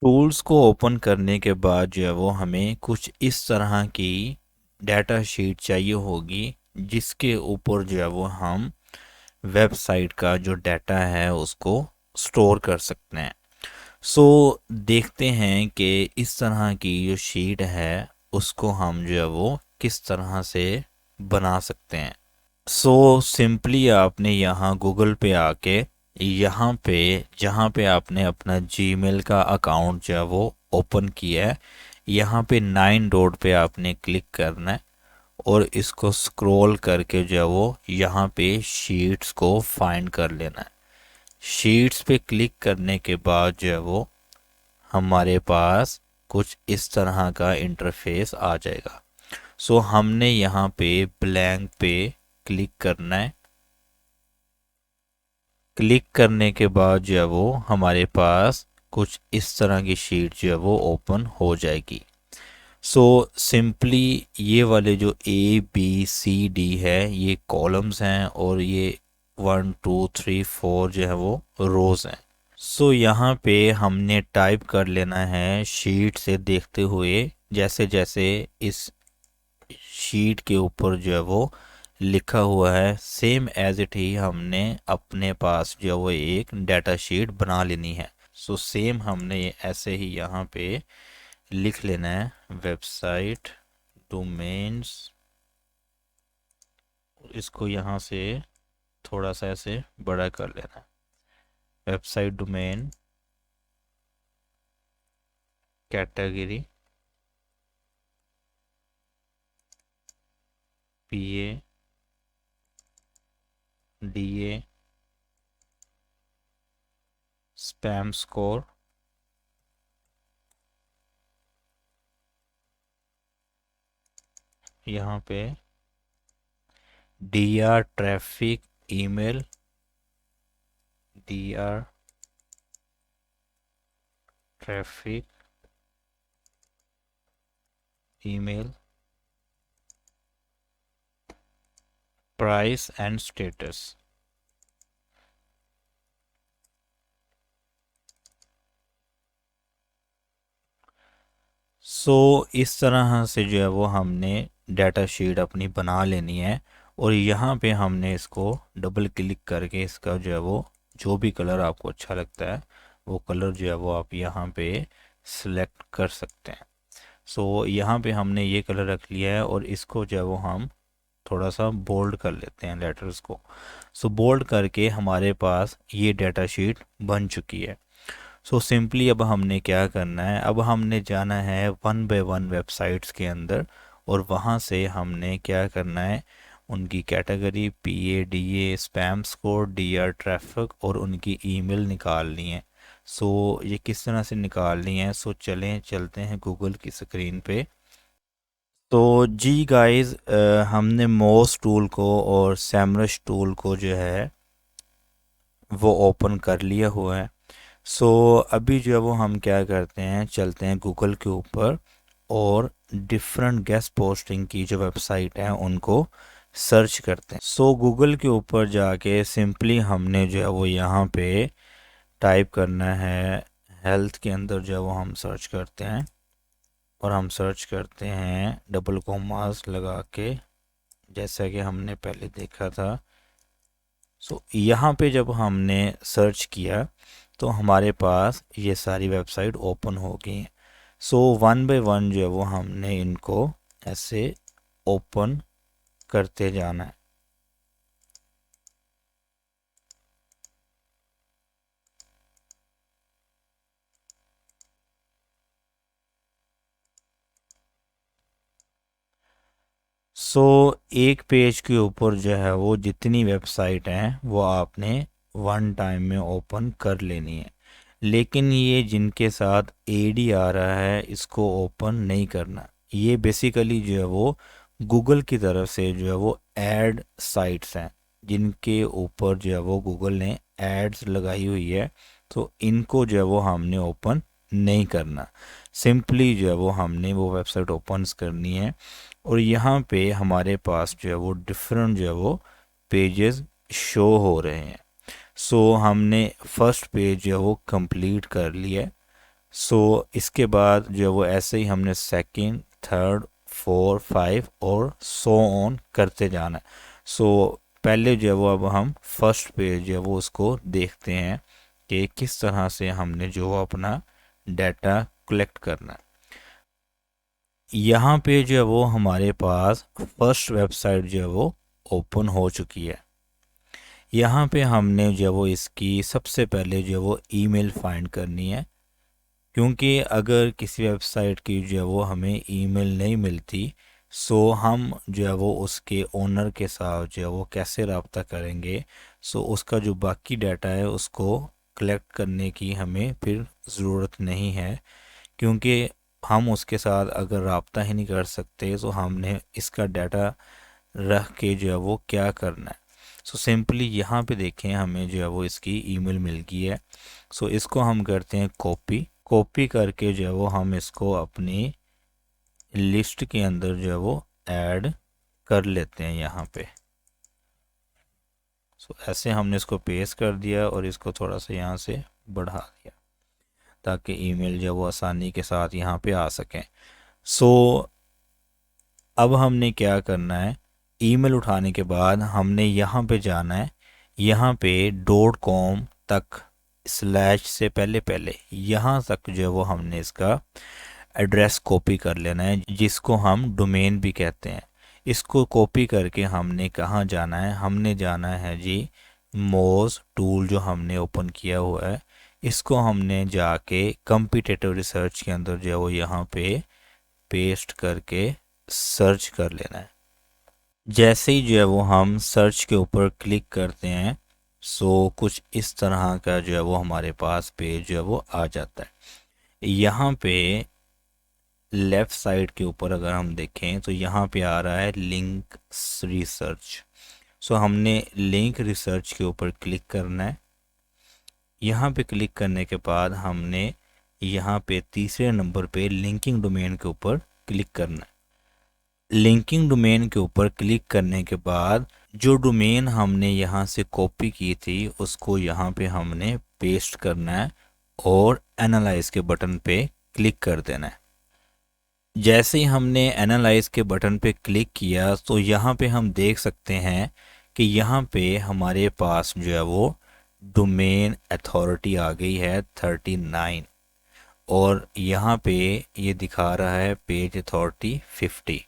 टूल्स को ओपन करने के बाद जो है वो हमें कुछ इस तरह की डाटा शीट चाहिए होगी जिसके ऊपर जो है वो हम वेबसाइट का जो डाटा है उसको स्टोर कर सकते हैं। सो देखते हैं कि इस तरह की जो शीट है उसको हम जो है वो किस तरह से बना सकते हैं। सो सिंपली आपने यहाँ गूगल पे आके यहाँ पे जहाँ पे आपने अपना जीमेल का अकाउंट जो है वो ओपन किया है, यहाँ पे 9 डॉट पे आपने क्लिक करना है और इसको स्क्रॉल करके जो है वो यहाँ पे शीट्स को फाइंड कर लेना है। शीट्स पे क्लिक करने के बाद जो है वो हमारे पास कुछ इस तरह का इंटरफेस आ जाएगा। सो हमने यहाँ पे ब्लैंक पे क्लिक करना है। क्लिक करने के बाद जो है वो हमारे पास कुछ इस तरह की शीट जो है वो ओपन हो जाएगी। सो सिंपली ये वाले जो ABCD है ये कॉलम्स हैं और ये 1 2 3 4 जो है वो रोज हैं। सो यहाँ पे हमने टाइप कर लेना है शीट से देखते हुए, जैसे जैसे इस शीट के ऊपर जो है वो लिखा हुआ है सेम एज इट ही हमने अपने पास जो है वो एक डाटा शीट बना लेनी है। सो सेम हमने ऐसे ही यहाँ पे लिख लेना है वेबसाइट डोमेन्स, इसको यहाँ से थोड़ा सा ऐसे बड़ा कर लेना है। Website domain category PA DA spam score, यहाँ पे DR traffic email, DR traffic email price and status. So इस तरह से जो है वो हमने डाटा शीट अपनी बना लेनी है और यहाँ पे हमने इसको डबल क्लिक करके इसका जो है वो जो भी कलर आपको अच्छा लगता है वो कलर जो है वो आप यहाँ पे सिलेक्ट कर सकते हैं। सो यहाँ पे हमने ये कलर रख लिया है और इसको जो है वो हम थोड़ा सा बोल्ड कर लेते हैं लेटर्स को। सो बोल्ड करके हमारे पास ये डाटा शीट बन चुकी है। सो सिंपली अब हमने क्या करना है, अब हमने जाना है 1 बाय 1 वेबसाइट्स के अंदर और वहाँ से हमने क्या करना है उनकी category PA DA spam score DR traffic और उनकी ईमेल निकालनी है। सो ये किस तरह से निकालनी है, सो चलते हैं गूगल की स्क्रीन पे। तो जी गाइस, हमने मोस टूल को और सैमरश टूल को जो है वो ओपन कर लिया हुआ है। सो अभी जो है वो हम क्या करते हैं, चलते हैं गूगल के ऊपर और डिफरेंट गेस्ट पोस्टिंग की जो वेबसाइट है उनको सर्च करते हैं। सो गूगल के ऊपर जाके सिंपली हमने जो है वो यहाँ पे टाइप करना है, हेल्थ के अंदर जो है वो हम सर्च करते हैं और हम सर्च करते हैं डबल कोमास लगा के, जैसा कि हमने पहले देखा था। सो यहाँ पे जब हमने सर्च किया तो हमारे पास ये सारी वेबसाइट ओपन हो गई हैं। सो 1 बाय 1 जो है वो हमने इनको ऐसे ओपन करते जाना है। सो एक पेज के ऊपर जो है वो जितनी वेबसाइट हैं वो आपने वन टाइम में ओपन कर लेनी है, लेकिन ये जिनके साथ AD आ रहा है इसको ओपन नहीं करना। ये बेसिकली जो है वो गूगल की तरफ से जो है वो एड साइट्स हैं जिनके ऊपर जो है वो गूगल ने एड्स लगाई हुई है, तो इनको जो है वो हमने ओपन नहीं करना। सिंपली जो है वो हमने वो वेबसाइट ओपन करनी है और यहाँ पे हमारे पास जो है वो डिफरेंट जो है वो पेजेस शो हो रहे हैं। सो हमने फर्स्ट पेज जो है वो कंप्लीट कर लिया है। सो इसके बाद जो है वो ऐसे ही हमने सेकंड, थर्ड, 4, 5 और सो ऑन करते जाना है। सो पहले जो है वो अब हम फर्स्ट पेज जो है वो उसको देखते हैं कि किस तरह से हमने जो अपना डाटा कलेक्ट करना है। यहाँ पे जो है वो हमारे पास फर्स्ट वेबसाइट जो है वो ओपन हो चुकी है। यहाँ पे हमने जो है वो इसकी सबसे पहले जो है वो ईमेल फाइंड करनी है, क्योंकि अगर किसी वेबसाइट की जो है वो हमें ईमेल नहीं मिलती, सो हम जो है वो उसके ओनर के साथ जो है वो कैसे रब्ता करेंगे। सो उसका जो बाकी डाटा है उसको कलेक्ट करने की हमें फिर ज़रूरत नहीं है, क्योंकि हम उसके साथ अगर रब्ता ही नहीं कर सकते तो हमने इसका डाटा रख के जो है वो क्या करना है। सो सिंपली यहाँ पे देखें हमें जो है वो इसकी ईमेल मिल गई है। सो इसको हम करते हैं कॉपी, कॉपी करके जो है वो हम इसको अपनी लिस्ट के अंदर जो है वो ऐड कर लेते हैं यहाँ पे। सो ऐसे हमने इसको पेस्ट कर दिया और इसको थोड़ा सा यहाँ से बढ़ा दिया ताकि ईमेल जो है वो आसानी के साथ यहाँ पे आ सकें। सो अब हमने क्या करना है, ईमेल उठाने के बाद हमने यहाँ पे जाना है, यहाँ पे .com तक स्लैश से पहले पहले यहाँ तक जो है वो हमने इसका एड्रेस कॉपी कर लेना है, जिसको हम डोमेन भी कहते हैं। इसको कॉपी करके हमने कहाँ जाना है, हमने जाना है जी मोज टूल जो हमने ओपन किया हुआ है, इसको हमने जाके कम्पिटेटिव रिसर्च के अंदर जो है वो यहाँ पे पेस्ट करके सर्च कर लेना है। जैसे ही जो है वो हम सर्च के ऊपर क्लिक करते हैं, सो कुछ इस तरह का जो है वो हमारे पास पेज जो है वो आ जाता है। यहाँ पे लेफ़्ट साइड के ऊपर अगर हम देखें तो यहाँ पे आ रहा है लिंक रिसर्च। सो हमने लिंक रिसर्च के ऊपर क्लिक करना है। यहाँ पे क्लिक करने के बाद हमने यहाँ पे तीसरे नंबर पे लिंकिंग डोमेन के ऊपर क्लिक करना है। लिंकिंग डोमेन के ऊपर क्लिक करने के बाद जो डोमेन हमने यहाँ से कॉपी की थी उसको यहाँ पे हमने पेस्ट करना है और एनालाइज के बटन पे क्लिक कर देना है। जैसे ही हमने एनालाइज के बटन पे क्लिक किया तो यहाँ पे हम देख सकते हैं कि यहाँ पे हमारे पास जो है वो डोमेन अथॉरिटी आ गई है 39, और यहाँ पे ये दिखा रहा है पेज अथॉरिटी 50।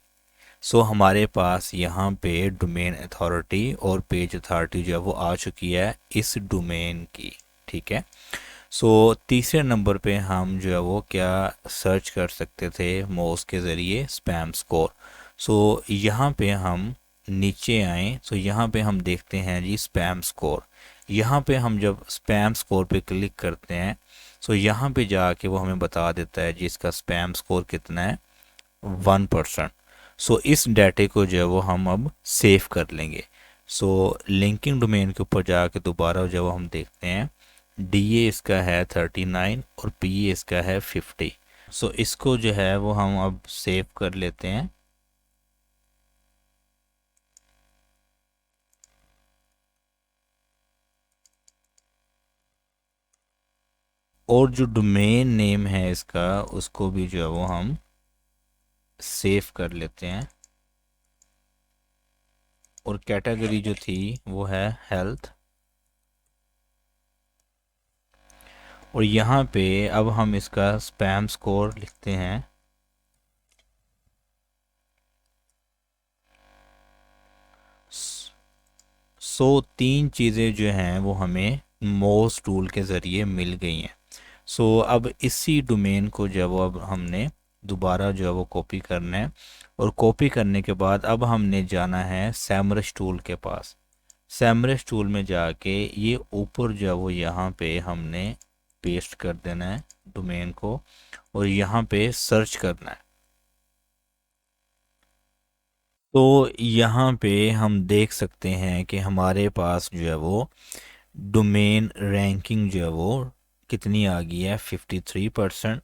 सो हमारे पास यहाँ पे डोमेन अथॉरिटी और पेज अथॉरिटी जो है वो आ चुकी है इस डोमेन की, ठीक है। सो तीसरे नंबर पे हम जो है वो क्या सर्च कर सकते थे मोज के ज़रिए, स्पैम स्कोर। सो यहाँ पे हम नीचे आए तो यहाँ पे हम देखते हैं जी स्पैम स्कोर। यहाँ पे हम जब स्पैम स्कोर पे क्लिक करते हैं सो यहाँ पे जाके वो हमें बता देता है जी इसका स्पैम स्कोर कितना है, 1%। सो इस डाटे को जो है वो हम अब सेव कर लेंगे। सो लिंकिंग डोमेन के ऊपर जाके दोबारा जो हम देखते हैं DA इसका है 39 और PA इसका है 50। सो इसको जो है वो हम अब सेव कर लेते हैं। और जो डोमेन नेम है इसका उसको भी जो है वो हम सेव कर लेते हैं, और कैटेगरी जो थी वो है हेल्थ। और यहाँ पे अब हम इसका स्पैम स्कोर लिखते हैं। सो तीन चीज़ें जो हैं वो हमें मोज टूल के ज़रिए मिल गई हैं। सो अब इसी डोमेन को जो है वो अब हमने दोबारा जो है वो कॉपी करना है, और कॉपी करने के बाद अब हमने जाना है सैमरश टूल के पास। सैमरश टूल में जाके ये ऊपर जो है वो यहाँ पे हमने पेस्ट कर देना है डोमेन को, और यहाँ पे सर्च करना है। तो यहाँ पे हम देख सकते हैं कि हमारे पास जो है वो डोमेन रैंकिंग जो है वो कितनी आ गई है, 53%।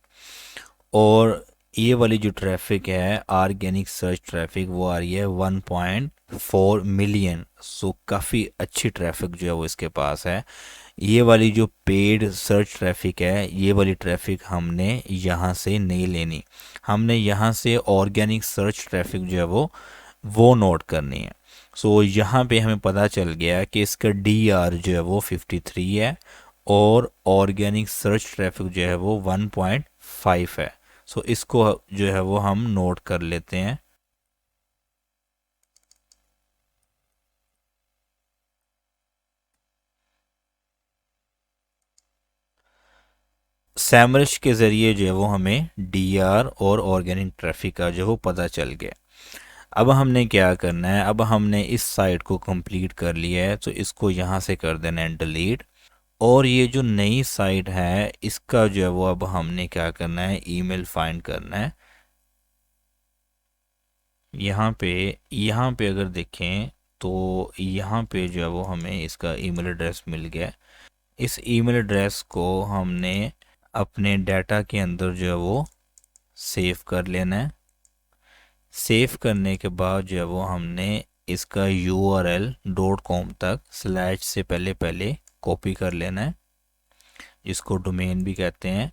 और ये वाली जो ट्रैफिक है ऑर्गेनिक सर्च ट्रैफिक वो आ रही है 1.4 मिलियन। सो काफ़ी अच्छी ट्रैफिक जो है वो इसके पास है। ये वाली जो पेड सर्च ट्रैफिक है ये वाली ट्रैफिक हमने यहाँ से नहीं लेनी, हमने यहाँ से ऑर्गेनिक सर्च ट्रैफिक जो है वो नोट करनी है। सो यहाँ पे हमें पता चल गया कि इसका DR जो है वो 53 है और ऑर्गेनिक सर्च ट्रैफिक जो है वो 1.5 है। सो इसको जो है वो हम नोट कर लेते हैं। सैमरश के ज़रिए जो है वो हमें डीआर और ऑर्गेनिक ट्रैफिक का जो है वो पता चल गया। अब हमने क्या करना है, अब हमने इस साइट को कंप्लीट कर लिया है तो इसको यहाँ से कर देना है डिलीट। और ये जो नई साइट है इसका जो है वो अब हमने क्या करना है, ईमेल फाइंड करना है। यहाँ पे अगर देखें तो यहाँ पे जो है वो हमें इसका ईमेल एड्रेस मिल गया। इस ईमेल एड्रेस को हमने अपने डाटा के अंदर जो है वो सेव कर लेना है। सेव करने के बाद जो है वो हमने इसका url.com तक स्लैश से पहले पहले कॉपी कर लेना है, जिसको डोमेन भी कहते हैं।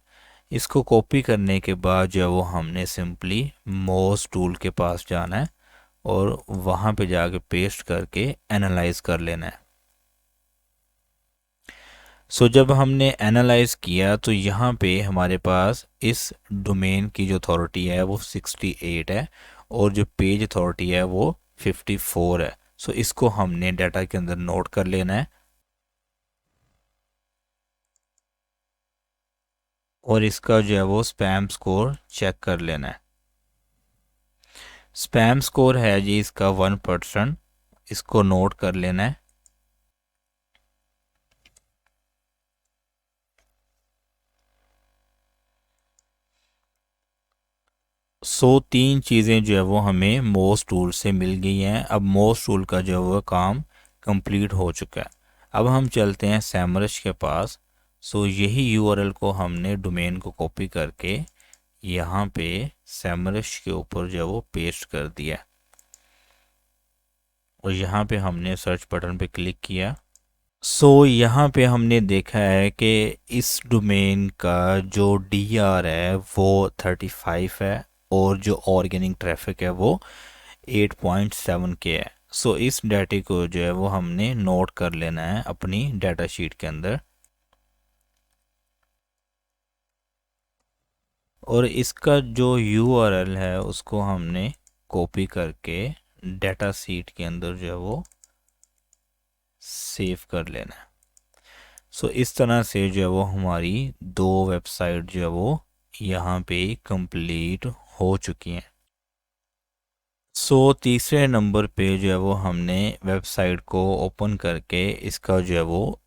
इसको कॉपी करने के बाद जो है वो हमने सिंपली मोज टूल के पास जाना है और वहाँ पे जाके पेस्ट करके एनालाइज कर लेना है। सो जब हमने एनालाइज किया तो यहाँ पे हमारे पास इस डोमेन की जो अथॉरिटी है वो 68 है और जो पेज अथॉरिटी है वो 54 है। सो इसको हमने डाटा के अंदर नोट कर लेना है और इसका जो है वो स्पैम स्कोर चेक कर लेना है। स्पैम स्कोर है जी इसका 1%, इसको नोट कर लेना है। तीन चीज़ें जो है वो हमें मोज टूल से मिल गई हैं। अब मोज टूल का जो है वो काम कंप्लीट हो चुका है। अब हम चलते हैं सैमरश के पास। यही यूआरएल को हमने डोमेन को कॉपी करके यहाँ पे सैमरश के ऊपर जो है वो पेस्ट कर दिया और यहाँ पे हमने सर्च बटन पे क्लिक किया। यहाँ पे हमने देखा है कि इस डोमेन का जो डीआर है वो 35 है और जो ऑर्गेनिक ट्रैफिक है वो 8.7 के है। इस डाटे को जो है वो हमने नोट कर लेना है अपनी डाटा शीट के अंदर और इसका जो यूआरएल है उसको हमने कॉपी करके डाटा शीट के अंदर जो है वो सेव कर लेना है। इस तरह से जो है वो हमारी दो वेबसाइट जो है वो यहाँ पे कंप्लीट हो चुकी हैं। तीसरे नंबर पे जो है वो हमने वेबसाइट को ओपन करके इसका जो है वो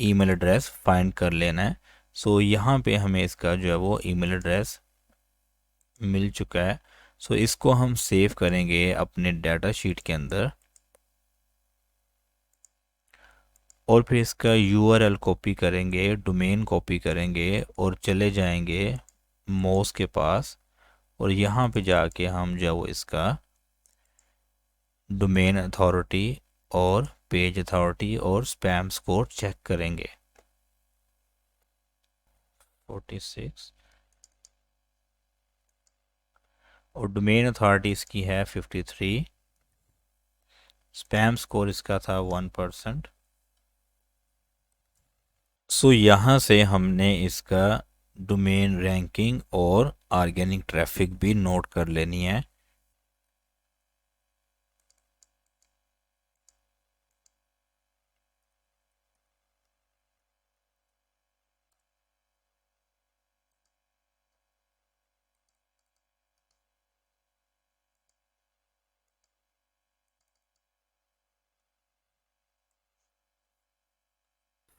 ईमेल एड्रेस फाइंड कर लेना है। यहाँ पे हमें इसका जो है वो ईमेल एड्रेस मिल चुका है। इसको हम सेव करेंगे अपने डाटा शीट के अंदर और फिर इसका यूआरएल कॉपी करेंगे, डोमेन कॉपी करेंगे और चले जाएंगे मोज के पास और यहाँ पे जाके हम जो वो इसका डोमेन अथॉरिटी और पेज अथॉरिटी और स्पैम स्कोर चेक करेंगे। 46 और डोमेन अथॉरिटी इसकी है 53, स्पैम स्कोर इसका था 1%। यहाँ से हमने इसका डोमेन रैंकिंग और ऑर्गेनिक ट्रैफिक भी नोट कर लेनी है।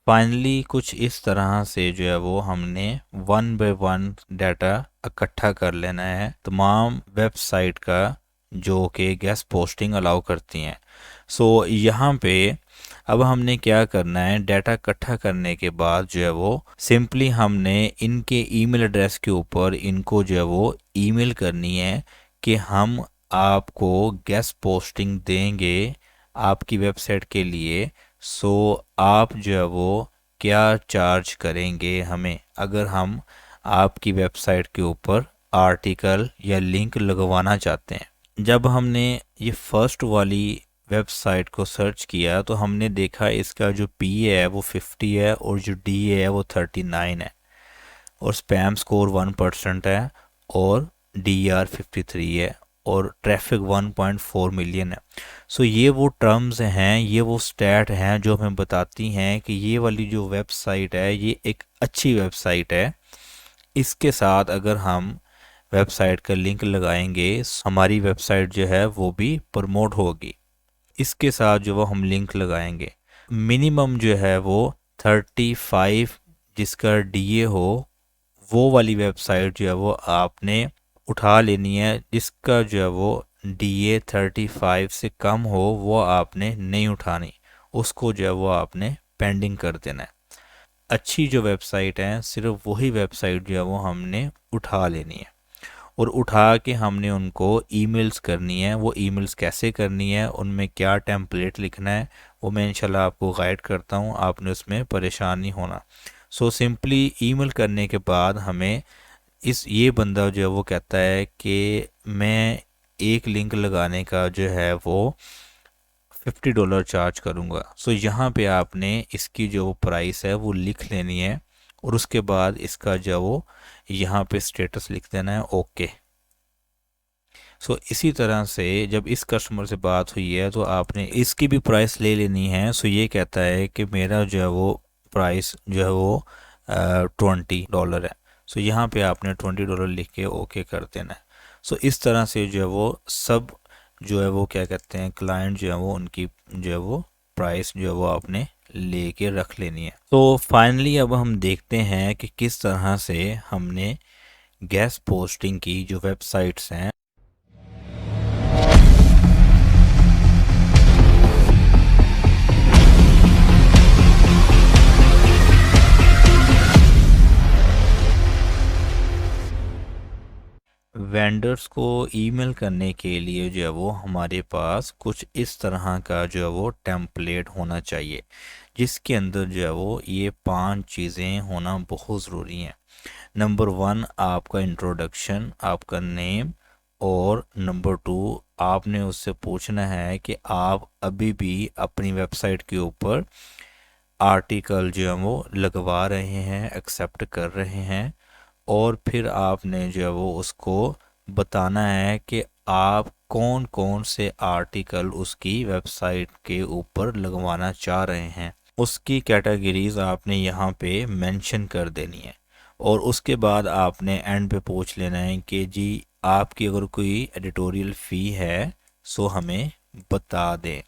फाइनली कुछ इस तरह से जो है वो हमने 1 बाय 1 डाटा इकट्ठा कर लेना है तमाम वेबसाइट का जो कि गेस्ट पोस्टिंग अलाउ करती हैं। यहाँ पे अब हमने क्या करना है, डाटा इकट्ठा करने के बाद जो है वो सिंपली हमने इनके ईमेल एड्रेस के ऊपर इनको जो है वो ईमेल करनी है कि हम आपको गेस्ट पोस्टिंग देंगे आपकी वेबसाइट के लिए। आप जो है वो क्या चार्ज करेंगे हमें अगर हम आपकी वेबसाइट के ऊपर आर्टिकल या लिंक लगवाना चाहते हैं। जब हमने ये फर्स्ट वाली वेबसाइट को सर्च किया तो हमने देखा इसका जो पी है वो 50 है और जो डी है वो 39 है और स्पैम स्कोर 1% है और डी आर 53 है और ट्रैफिक 1.4 मिलियन है। ये वो टर्म्स हैं, ये वो स्टैट हैं जो हमें बताती हैं कि ये वाली जो वेबसाइट है ये एक अच्छी वेबसाइट है इसके साथ अगर हम वेबसाइट का लिंक लगाएंगे हमारी वेबसाइट जो है वो भी प्रमोट होगी। इसके साथ जो वो हम लिंक लगाएंगे मिनिमम जो है वो 35 जिसका डीए हो वो वाली वेबसाइट जो है वो आपने उठा लेनी है। जिसका जो है वो डीए 35 से कम हो वो आपने नहीं उठानी, उसको जो है वो आपने पेंडिंग कर देना है। अच्छी जो वेबसाइट है सिर्फ वही वेबसाइट जो है वो हमने उठा लेनी है और उठा के हमने उनको ईमेल्स करनी है। वो ईमेल्स कैसे करनी है, उनमें क्या टेम्पलेट लिखना है, वो मैं इंशाल्लाह आपको गाइड करता हूँ, आपने उसमें परेशान नहीं होना। सो सिंपली ईमेल करने के बाद हमें ये बंदा जो है वो कहता है कि मैं एक लिंक लगाने का जो है वो $50 चार्ज करूँगा। सो यहाँ पे आपने इसकी जो प्राइस है वो लिख लेनी है और उसके बाद इसका जो वो यहाँ पे स्टेटस लिख देना है ओके। सो इसी तरह से जब इस कस्टमर से बात हुई है तो आपने इसकी भी प्राइस ले लेनी है। सो ये कहता है कि मेरा जो है वो प्राइस जो है वो $20 है। सो यहाँ पे आपने $20 लिख के ओके कर देना है। सो इस तरह से जो है वो सब जो है वो क्या कहते हैं क्लाइंट जो है वो उनकी जो है वो प्राइस जो है वो आपने लेके रख लेनी है। तो फाइनली अब हम देखते हैं कि किस तरह से हमने गेस्ट पोस्टिंग की जो वेबसाइट्स हैं वेंडर्स को ईमेल करने के लिए जो है वो हमारे पास कुछ इस तरह का जो है वो टेम्पलेट होना चाहिए जिसके अंदर जो है वो ये 5 चीज़ें होना बहुत ज़रूरी हैं। नंबर 1 आपका इंट्रोडक्शन, आपका नेम, और नंबर 2 आपने उससे पूछना है कि आप अभी भी अपनी वेबसाइट के ऊपर आर्टिकल जो है वो लगवा रहे हैं, एक्सेप्ट कर रहे हैं। और फिर आपने जो है वो उसको बताना है कि आप कौन कौन से आर्टिकल उसकी वेबसाइट के ऊपर लगवाना चाह रहे हैं, उसकी कैटेगरीज आपने यहाँ पे मेंशन कर देनी है। और उसके बाद आपने एंड पे पूछ लेना है कि जी आपकी अगर कोई एडिटोरियल फ़ी है सो हमें बता दें,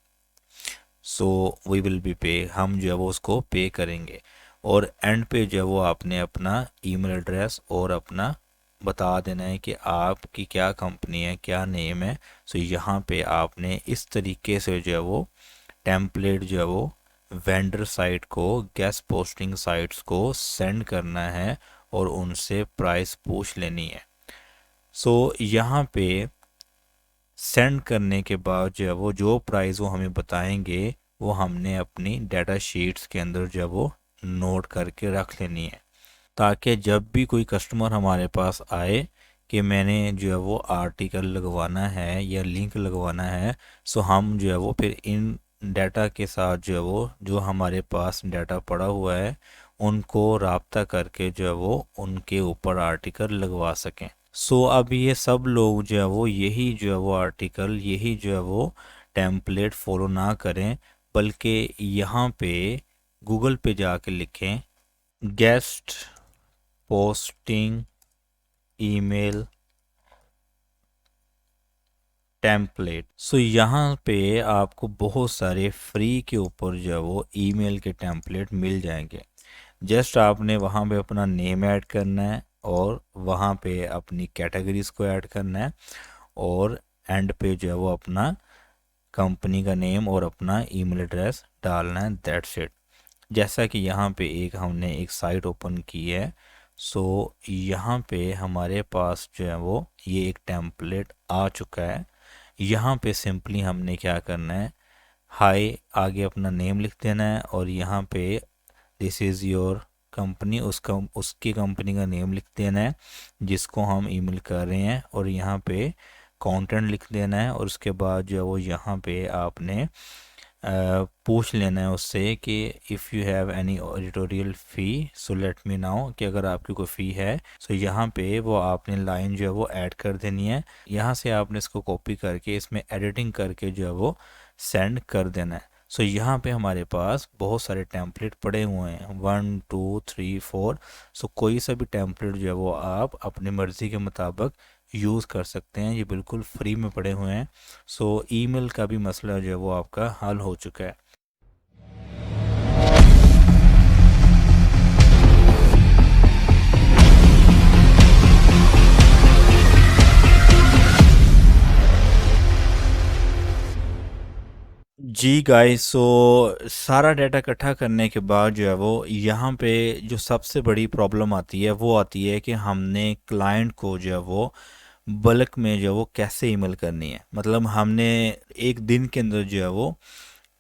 सो वी विल बी पे, हम जो है वो उसको पे करेंगे। और एंड पे जो है वो आपने अपना ईमेल एड्रेस और अपना बता देना है कि आपकी क्या कंपनी है, क्या नेम है। सो यहाँ पे आपने इस तरीके से जो है वो टेम्पलेट जो है वो वेंडर साइट को, गेस्ट पोस्टिंग साइट्स को सेंड करना है और उनसे प्राइस पूछ लेनी है। सो यहाँ पे सेंड करने के बाद जो है वो जो प्राइस वो हमें बताएंगे वो हमने अपनी डाटा शीट्स के अंदर जो है वो नोट करके रख लेनी है, ताकि जब भी कोई कस्टमर हमारे पास आए कि मैंने जो है वो आर्टिकल लगवाना है या लिंक लगवाना है, सो हम जो है वो फिर इन डाटा के साथ जो है वो जो हमारे पास डाटा पड़ा हुआ है उनको राब्ता करके जो है वो उनके ऊपर आर्टिकल लगवा सकें। सो अब ये सब लोग जो है वो यही जो है वो आर्टिकल, यही जो है वो टेम्पलेट फॉलो ना करें, बल्कि यहाँ पे गूगल पे जाके लिखें गेस्ट पोस्टिंग ईमेल टेम्पलेट। सो यहाँ पे आपको बहुत सारे फ्री के ऊपर जो है वो ईमेल के टेम्पलेट मिल जाएंगे। जस्ट आपने वहाँ पे अपना नेम ऐड करना है और वहाँ पे अपनी कैटेगरीज को ऐड करना है और एंड पे जो है वो अपना कंपनी का नेम और अपना ईमेल एड्रेस डालना है, दैट्स इट। जैसा कि यहाँ पे हमने एक साइट ओपन की है। सो यहाँ पे हमारे पास जो है वो ये एक टेम्पलेट आ चुका है। यहाँ पे सिंपली हमने क्या करना है, हाय आगे अपना नेम लिख देना है और यहाँ पे दिस इज़ योर कंपनी, उसकी कंपनी का नेम लिख देना है जिसको हम ईमेल कर रहे हैं और यहाँ पे कंटेंट लिख देना है। और उसके बाद जो है वो यहाँ पे आपने पूछ लेना है उससे कि if you have any editorial fee so let me now, कि अगर आपकी कोई फ़ी है सो यहाँ पे वो आपने लाइन जो है वो ऐड कर देनी है। यहाँ से आपने इसको कॉपी करके इसमें एडिटिंग करके जो है वो सेंड कर देना है। सो यहाँ पे हमारे पास बहुत सारे टेम्पलेट पड़े हुए हैं, 1 2 3 4। सो कोई सा भी टेम्पलेट जो है वो आप अपनी मर्ज़ी के मुताबिक यूज़ कर सकते हैं, ये बिल्कुल फ्री में पड़े हुए हैं। सो ईमेल का भी मसला जो है वो आपका हल हो चुका है। जी गाइस, सो सारा डाटा इकट्ठा करने के बाद जो है वो यहाँ पे जो सबसे बड़ी प्रॉब्लम आती है वो आती है कि हमने क्लाइंट को जो है वो बल्क में जो है वो कैसे ईमेल करनी है। मतलब हमने एक दिन के अंदर जो है वो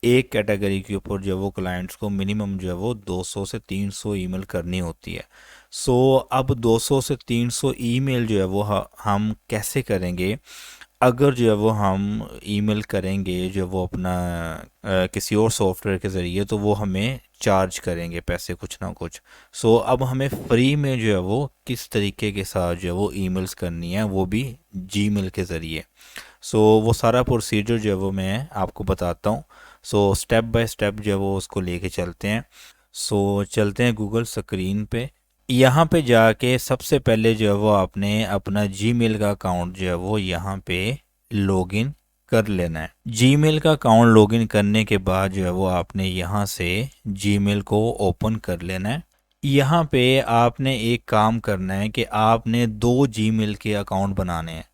एक कैटेगरी के ऊपर जो है वो क्लाइंट्स को मिनिमम जो है वो 200 से 300 ईमेल करनी होती है। सो अब 200 से 300 ईमेल जो है वो हम कैसे करेंगे। अगर जो है वो हम ईमेल करेंगे जो वो अपना किसी और सॉफ्टवेयर के ज़रिए, तो वो हमें चार्ज करेंगे पैसे कुछ ना कुछ। सो अब हमें फ्री में जो है वो किस तरीके के साथ जो है वो ईमेल्स करनी है, वो भी जीमेल के ज़रिए। सो वो सारा प्रोसीजर जो है वो मैं आपको बताता हूँ। सो स्टेप बाय स्टेप जो है वो उसको लेके चलते हैं। सो चलते हैं गूगल स्क्रीन पे। यहाँ पे जाके सबसे पहले जो है वो आपने अपना जीमेल का अकाउंट जो है वो यहाँ पे लॉगिन कर लेना है। जीमेल का अकाउंट लॉगिन करने के बाद जो है वो आपने यहाँ से जीमेल को ओपन कर लेना है। यहाँ पे आपने एक काम करना है कि आपने दो जीमेल के अकाउंट बनाने हैं।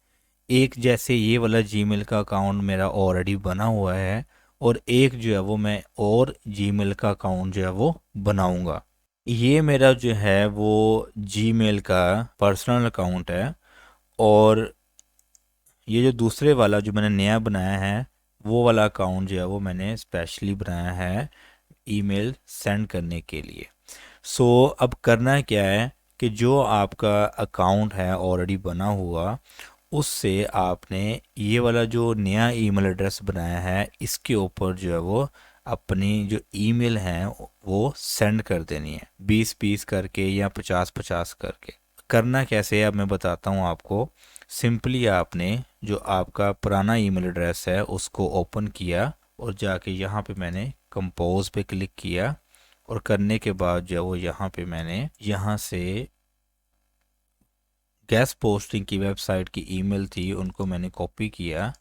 एक जैसे ये वाला जीमेल का अकाउंट मेरा ऑलरेडी बना हुआ है, और एक जो है वो मैं और जीमेल का अकाउंट जो है वो बनाऊंगा। ये मेरा जो है वो जीमेल का पर्सनल अकाउंट है, और ये जो दूसरे वाला जो मैंने नया बनाया है वो वाला अकाउंट जो है वो मैंने स्पेशली बनाया है ईमेल सेंड करने के लिए। सो अब करना क्या है कि जो आपका अकाउंट है ऑलरेडी बना हुआ, उससे आपने ये वाला जो नया ईमेल एड्रेस बनाया है इसके ऊपर जो है वो अपनी जो ईमेल है वो सेंड कर देनी है, 20-20 करके या 50-50 करके। करना कैसे है अब मैं बताता हूँ आपको। सिंपली आपने जो आपका पुराना ईमेल एड्रेस है उसको ओपन किया, और जाके यहाँ पे मैंने कंपोज पे क्लिक किया, और करने के बाद जो है वो यहाँ पे मैंने यहाँ से गेस्ट पोस्टिंग की वेबसाइट की ईमेल थी उनको मैंने कॉपी किया।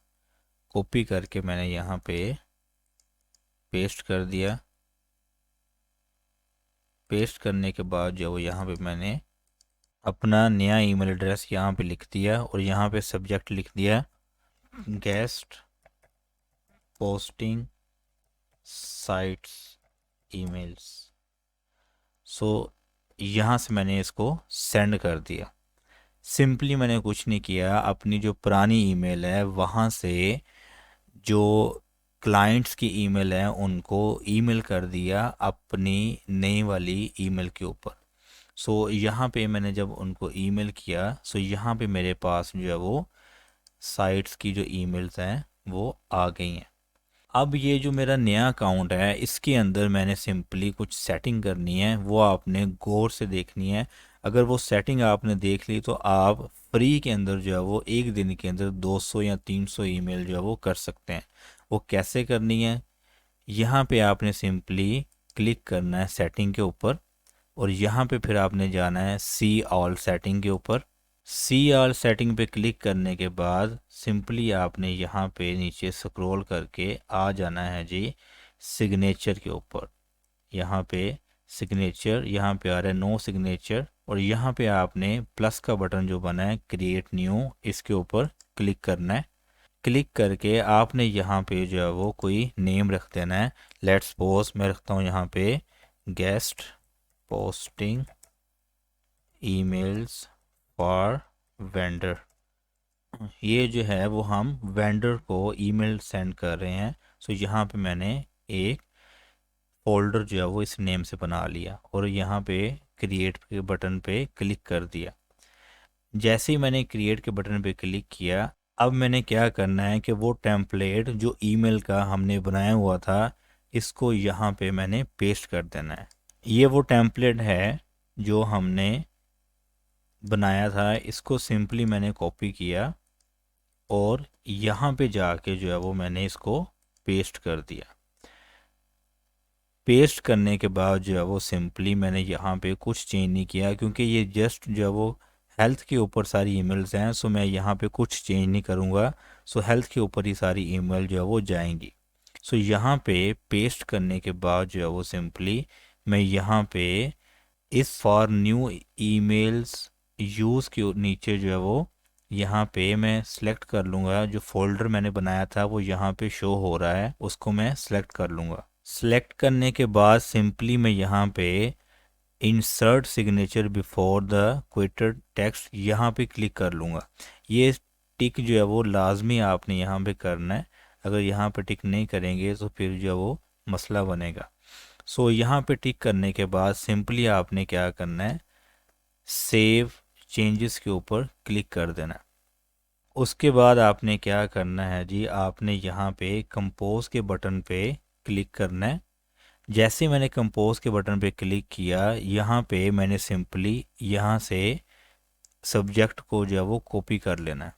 कॉपी करके मैंने यहाँ पे पेस्ट कर दिया। पेस्ट करने के बाद जो यहाँ पे मैंने अपना नया ईमेल एड्रेस यहाँ पे लिख दिया, और यहाँ पे सब्जेक्ट लिख दिया गेस्ट पोस्टिंग साइट्स ईमेल्स। सो यहाँ से मैंने इसको सेंड कर दिया। सिंपली मैंने कुछ नहीं किया, अपनी जो पुरानी ईमेल है वहाँ से जो क्लाइंट्स की ईमेल है उनको ईमेल कर दिया अपनी नई वाली ईमेल के ऊपर। सो यहाँ पे मैंने जब उनको ईमेल किया, सो यहाँ पे मेरे पास जो है वो साइट्स की जो ईमेल्स हैं वो आ गई हैं। अब ये जो मेरा नया अकाउंट है इसके अंदर मैंने सिंपली कुछ सेटिंग करनी है, वो आपने गौर से देखनी है। अगर वो सेटिंग आपने देख ली तो आप फ्री के अंदर जो है वो एक दिन के अंदर 200 या 300 ईमेल जो है वो कर सकते हैं। वो कैसे करनी है, यहाँ पे आपने सिंपली क्लिक करना है सेटिंग के ऊपर, और यहाँ पे फिर आपने जाना है सी ऑल सेटिंग के ऊपर। सी ऑल सेटिंग पे क्लिक करने के बाद सिंपली आपने यहाँ पे नीचे स्क्रॉल करके आ जाना है जी सिग्नेचर के ऊपर। यहाँ पे सिग्नेचर, यहाँ पे आ रहा है नो सिग्नेचर, और यहाँ पे आपने प्लस का बटन जो बना है क्रिएट न्यू, इसके ऊपर क्लिक करना है। क्लिक करके आपने यहाँ पे जो है वो कोई नेम रख देना है। लेट्स सपोज मैं रखता हूँ यहाँ पे guest posting emails for vendor. ये जो है वो हम वेंडर को ईमेल सेंड कर रहे हैं। सो यहाँ पे मैंने एक फोल्डर जो है वो इस नेम से बना लिया, और यहाँ पे क्रिएट के बटन पे क्लिक कर दिया। जैसे ही मैंने क्रिएट के बटन पे क्लिक किया, अब मैंने क्या करना है कि वो टेम्पलेट जो ईमेल का हमने बनाया हुआ था इसको यहाँ पे मैंने पेस्ट कर देना है। ये वो टेम्पलेट है जो हमने बनाया था, इसको सिंपली मैंने कॉपी किया और यहाँ पे जाके जो है वो मैंने इसको पेस्ट कर दिया। पेस्ट करने के बाद जो है वो सिंपली मैंने यहाँ पे कुछ चेंज नहीं किया, क्योंकि ये जस्ट जो है वो हेल्थ के ऊपर सारी ईमेल्स हैं। सो मैं यहाँ पे कुछ चेंज नहीं करूँगा। सो हेल्थ के ऊपर ही सारी ईमेल जो है वो जाएंगी। सो यहाँ पे पेस्ट करने के बाद जो है वो सिंपली मैं यहाँ पे इस फॉर न्यू ईमेल्स यूज़ के नीचे जो है वो यहाँ पे मैं सिलेक्ट कर लूँगा। जो फोल्डर मैंने बनाया था वो यहाँ पे शो हो रहा है, उसको मैं सिलेक्ट कर लूँगा। सिलेक्ट करने के बाद सिंपली मैं यहाँ पे insert signature before the Quetta text यहाँ पे क्लिक कर लूँगा। ये टिक जो है वो लाजमी आपने यहाँ पे करना है। अगर यहाँ पे टिक नहीं करेंगे तो फिर जो है वो मसला बनेगा। सो यहाँ पे टिक करने के बाद सिंपली आपने क्या करना है, सेव चेंजेस के ऊपर क्लिक कर देना है। उसके बाद आपने क्या करना है जी, आपने यहाँ पे कंपोज के बटन पे क्लिक करना है। जैसे मैंने कंपोज के बटन पे क्लिक किया, यहाँ पे मैंने सिंपली यहाँ से सब्जेक्ट को जो है वो कॉपी कर लेना है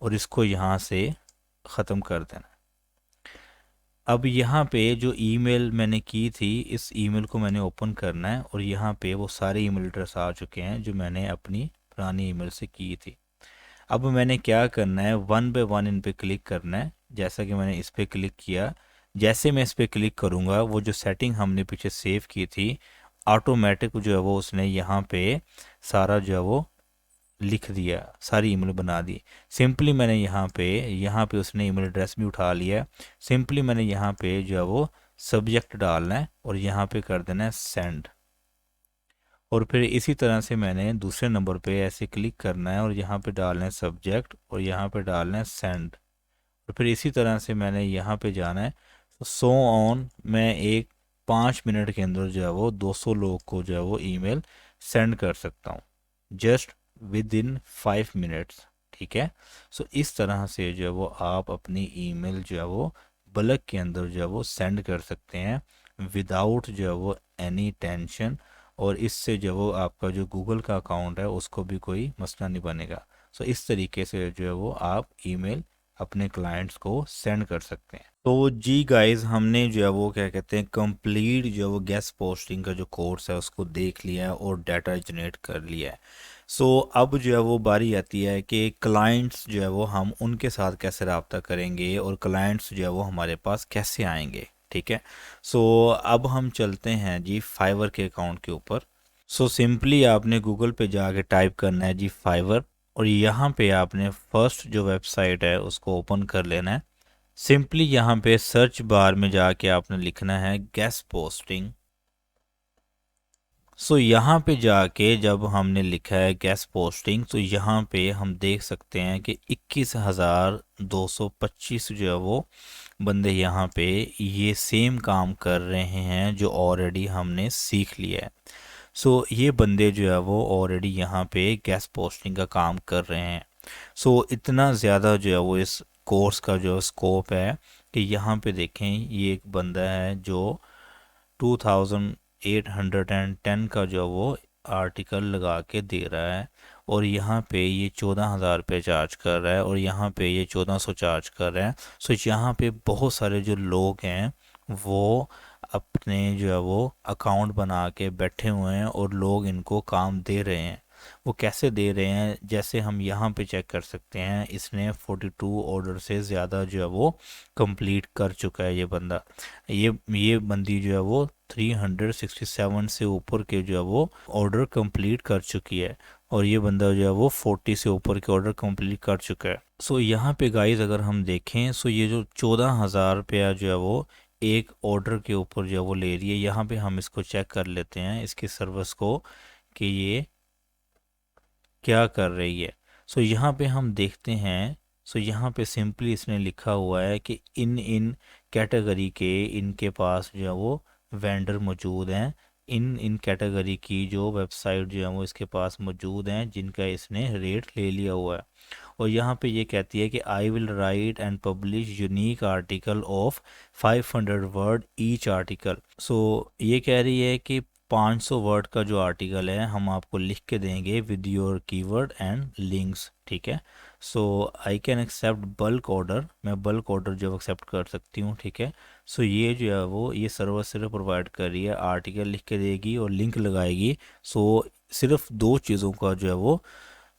और इसको यहाँ से ख़त्म कर देना है। अब यहाँ पे जो ईमेल मैंने की थी, इस ईमेल को मैंने ओपन करना है और यहाँ पे वो सारे ईमेल एड्रेस आ चुके हैं जो मैंने अपनी पुरानी ईमेल से की थी। अब मैंने क्या करना है, वन बाय वन इन पे क्लिक करना है। जैसा कि मैंने इस पे क्लिक किया, जैसे मैं इस पे क्लिक करूँगा वो जो सेटिंग हमने पीछे सेव की थी ऑटोमेटिक जो है वो उसने यहाँ पे सारा जो है वो लिख दिया, सारी ईमेल बना दी। सिंपली मैंने यहाँ पे उसने ईमेल एड्रेस भी उठा लिया। सिंपली मैंने यहाँ पे जो है वो सब्जेक्ट डालना है और यहाँ पे कर देना है सेंड। और फिर इसी तरह से मैंने दूसरे नंबर पे ऐसे क्लिक करना है और यहाँ पे डालना है सब्जेक्ट और यहाँ पे डालना है सेंड। और फिर इसी तरह से मैंने यहाँ पे जाना है। तो सो ऑन मैं एक 5 मिनट के अंदर जो है वो 200 लोग को जो है वो ईमेल सेंड कर सकता हूँ, जस्ट विद इन 5 मिनट्स। ठीक है। सो इस तरह से जो है वो आप अपनी ईमेल जो है वो बल्क के अंदर जो है वो सेंड कर सकते हैं विदाउट जो है वो एनी टेंशन। और इससे जो वो आपका जो गूगल का अकाउंट है उसको भी कोई मसला नहीं बनेगा। सो इस तरीके से जो है वो आप ईमेल अपने क्लाइंट्स को सेंड कर सकते हैं। तो जी गाइस, हमने जो है वो क्या कहते हैं कंप्लीट जो है वो गेस्ट पोस्टिंग का जो कोर्स है उसको देख लिया है और डाटा जनरेट कर लिया है। सो अब जो है वो बारी आती है कि क्लाइंट्स जो है वो हम उनके साथ कैसे रब्ता करेंगे और क्लाइंट्स जो है वो हमारे पास कैसे आएंगे। ठीक है। सो अब हम चलते हैं जी फाइवर के अकाउंट के ऊपर। सो सिंपली आपने गूगल पे जाके टाइप करना है जी फाइवर और यहाँ पे आपने फर्स्ट जो वेबसाइट है उसको ओपन कर लेना है। सिंपली यहाँ पे सर्च बार में जाके आपने लिखना है गेस्ट पोस्टिंग। सो यहाँ पे जाके जब हमने लिखा है गेस्ट पोस्टिंग तो यहाँ पे हम देख सकते हैं कि 21,225 जो है वो बंदे यहाँ पे ये सेम काम कर रहे हैं जो ऑलरेडी हमने सीख लिया है। सो ये बंदे जो है वो ऑलरेडी यहाँ पे गेस्ट पोस्टिंग का काम कर रहे हैं। सो इतना ज़्यादा जो है वो इस कोर्स का जो स्कोप है कि यहाँ पे देखें ये एक बंदा है जो 2810 का जो वो आर्टिकल लगा के दे रहा है और यहाँ पे ये 14,000 रुपये चार्ज कर रहा है और यहाँ पे ये 1400 चार्ज कर रहा है। सो यहाँ पे बहुत सारे जो लोग हैं वो अपने जो है वो अकाउंट बना के बैठे हुए हैं और लोग इनको काम दे रहे हैं। वो कैसे दे रहे हैं, जैसे हम यहाँ पे चेक कर सकते हैं, इसने 42 ऑर्डर से ज़्यादा जो है वो कंप्लीट कर चुका है ये बंदा। ये बंदी जो है वो 367 से ऊपर के जो है वो ऑर्डर कंप्लीट कर चुकी है और ये बंदा जो है वो 40 से ऊपर के ऑर्डर कंप्लीट कर चुका है। सो यहाँ पे गाइस अगर हम देखें, सो ये जो 14,000 रुपया जो है वो एक ऑर्डर के ऊपर जो है वो ले रही है। यहाँ पे हम इसको चेक कर लेते हैं इसकी सर्विस को कि ये क्या कर रही है। सो यहाँ पे हम देखते हैं। सो यहाँ पे सिंपली इसने लिखा हुआ है कि इन इन कैटेगरी के इनके पास जो है वो वेंडर मौजूद हैं। इन इन कैटेगरी की जो वेबसाइट जो है वो इसके पास मौजूद हैं जिनका इसने रेट ले लिया हुआ है। और यहाँ पे ये कहती है कि I will write and publish unique article of 500 word each article. So ये कह रही है कि 500 वर्ड का जो आर्टिकल है हम आपको लिख के देंगे with your keyword and links. ठीक है। So I can accept bulk order, मैं बल्क ऑर्डर जो एक्सेप्ट कर सकती हूँ, ठीक है। सो ये जो है वो ये सर्वर सिर्फ प्रोवाइड कर रही है, आर्टिकल लिख के देगी और लिंक लगाएगी। सो सिर्फ दो चीज़ों का जो है वो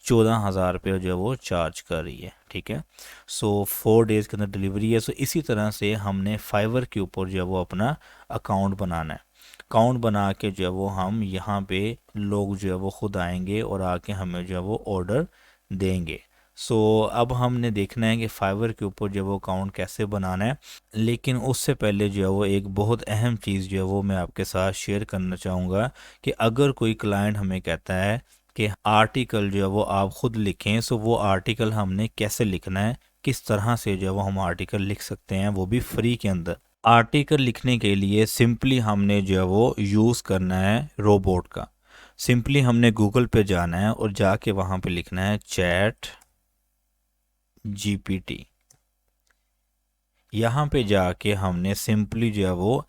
14,000 रुपये जो है वो चार्ज कर रही है, ठीक है। सो 4 डेज़ के अंदर डिलीवरी है। सो इसी तरह से हमने फाइवर के ऊपर जो है वो अपना अकाउंट बनाना है। अकाउंट बना के जो है वो हम यहाँ पे लोग जो है वो खुद आएंगे और आके हमें जो है वो ऑर्डर देंगे। सो अब हमने देखना है कि फाइवर के ऊपर जो है वो अकाउंट कैसे बनाना है। लेकिन उससे पहले जो है वो एक बहुत अहम चीज़ जो है वो मैं आपके साथ शेयर करना चाहूँगा कि अगर कोई क्लाइंट हमें कहता है कि आर्टिकल जो है वो आप ख़ुद लिखें, सो वो आर्टिकल हमने कैसे लिखना है, किस तरह से जो है वो हम आर्टिकल लिख सकते हैं, वो भी फ्री के अंदर। आर्टिकल लिखने के लिए सिंपली हमने जो है वो यूज़ करना है रोबोट का। सिंपली हमने गूगल पे जाना है और जाके वहाँ पे लिखना है चैट जीपीटी। यहाँ पे जाके हमने सिंपली जो है वो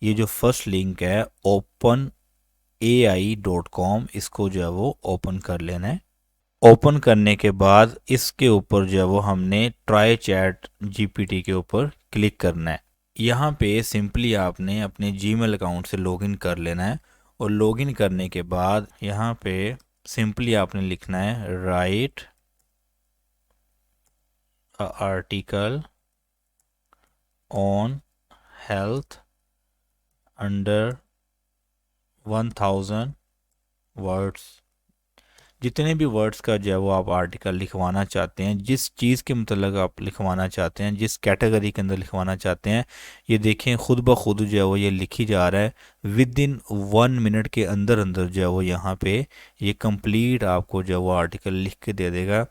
ये जो फर्स्ट लिंक है openai.com, इसको जो है वो ओपन कर लेना है। ओपन करने के बाद इसके ऊपर जो है वो हमने ट्राई चैट जीपीटी के ऊपर क्लिक करना है। यहाँ पे सिंपली आपने अपने जीमेल अकाउंट से लॉगिन कर लेना है और लॉगिन करने के बाद यहाँ पे सिंपली आपने लिखना है right article on health under 1000 words. जितने भी वर्ड्स का जो है वो आप आर्टिकल लिखवाना चाहते हैं, जिस चीज़ के मतलब आप लिखवाना चाहते हैं, जिस कैटेगरी के अंदर लिखवाना चाहते हैं, ये देखें खुद ब खुद जो है वो ये लिखी जा रहा है। विद इन 1 मिनट के अंदर अंदर जो है वो यहाँ पे ये कंप्लीट आपको जो है वो आर्टिकल लिख के दे देगा।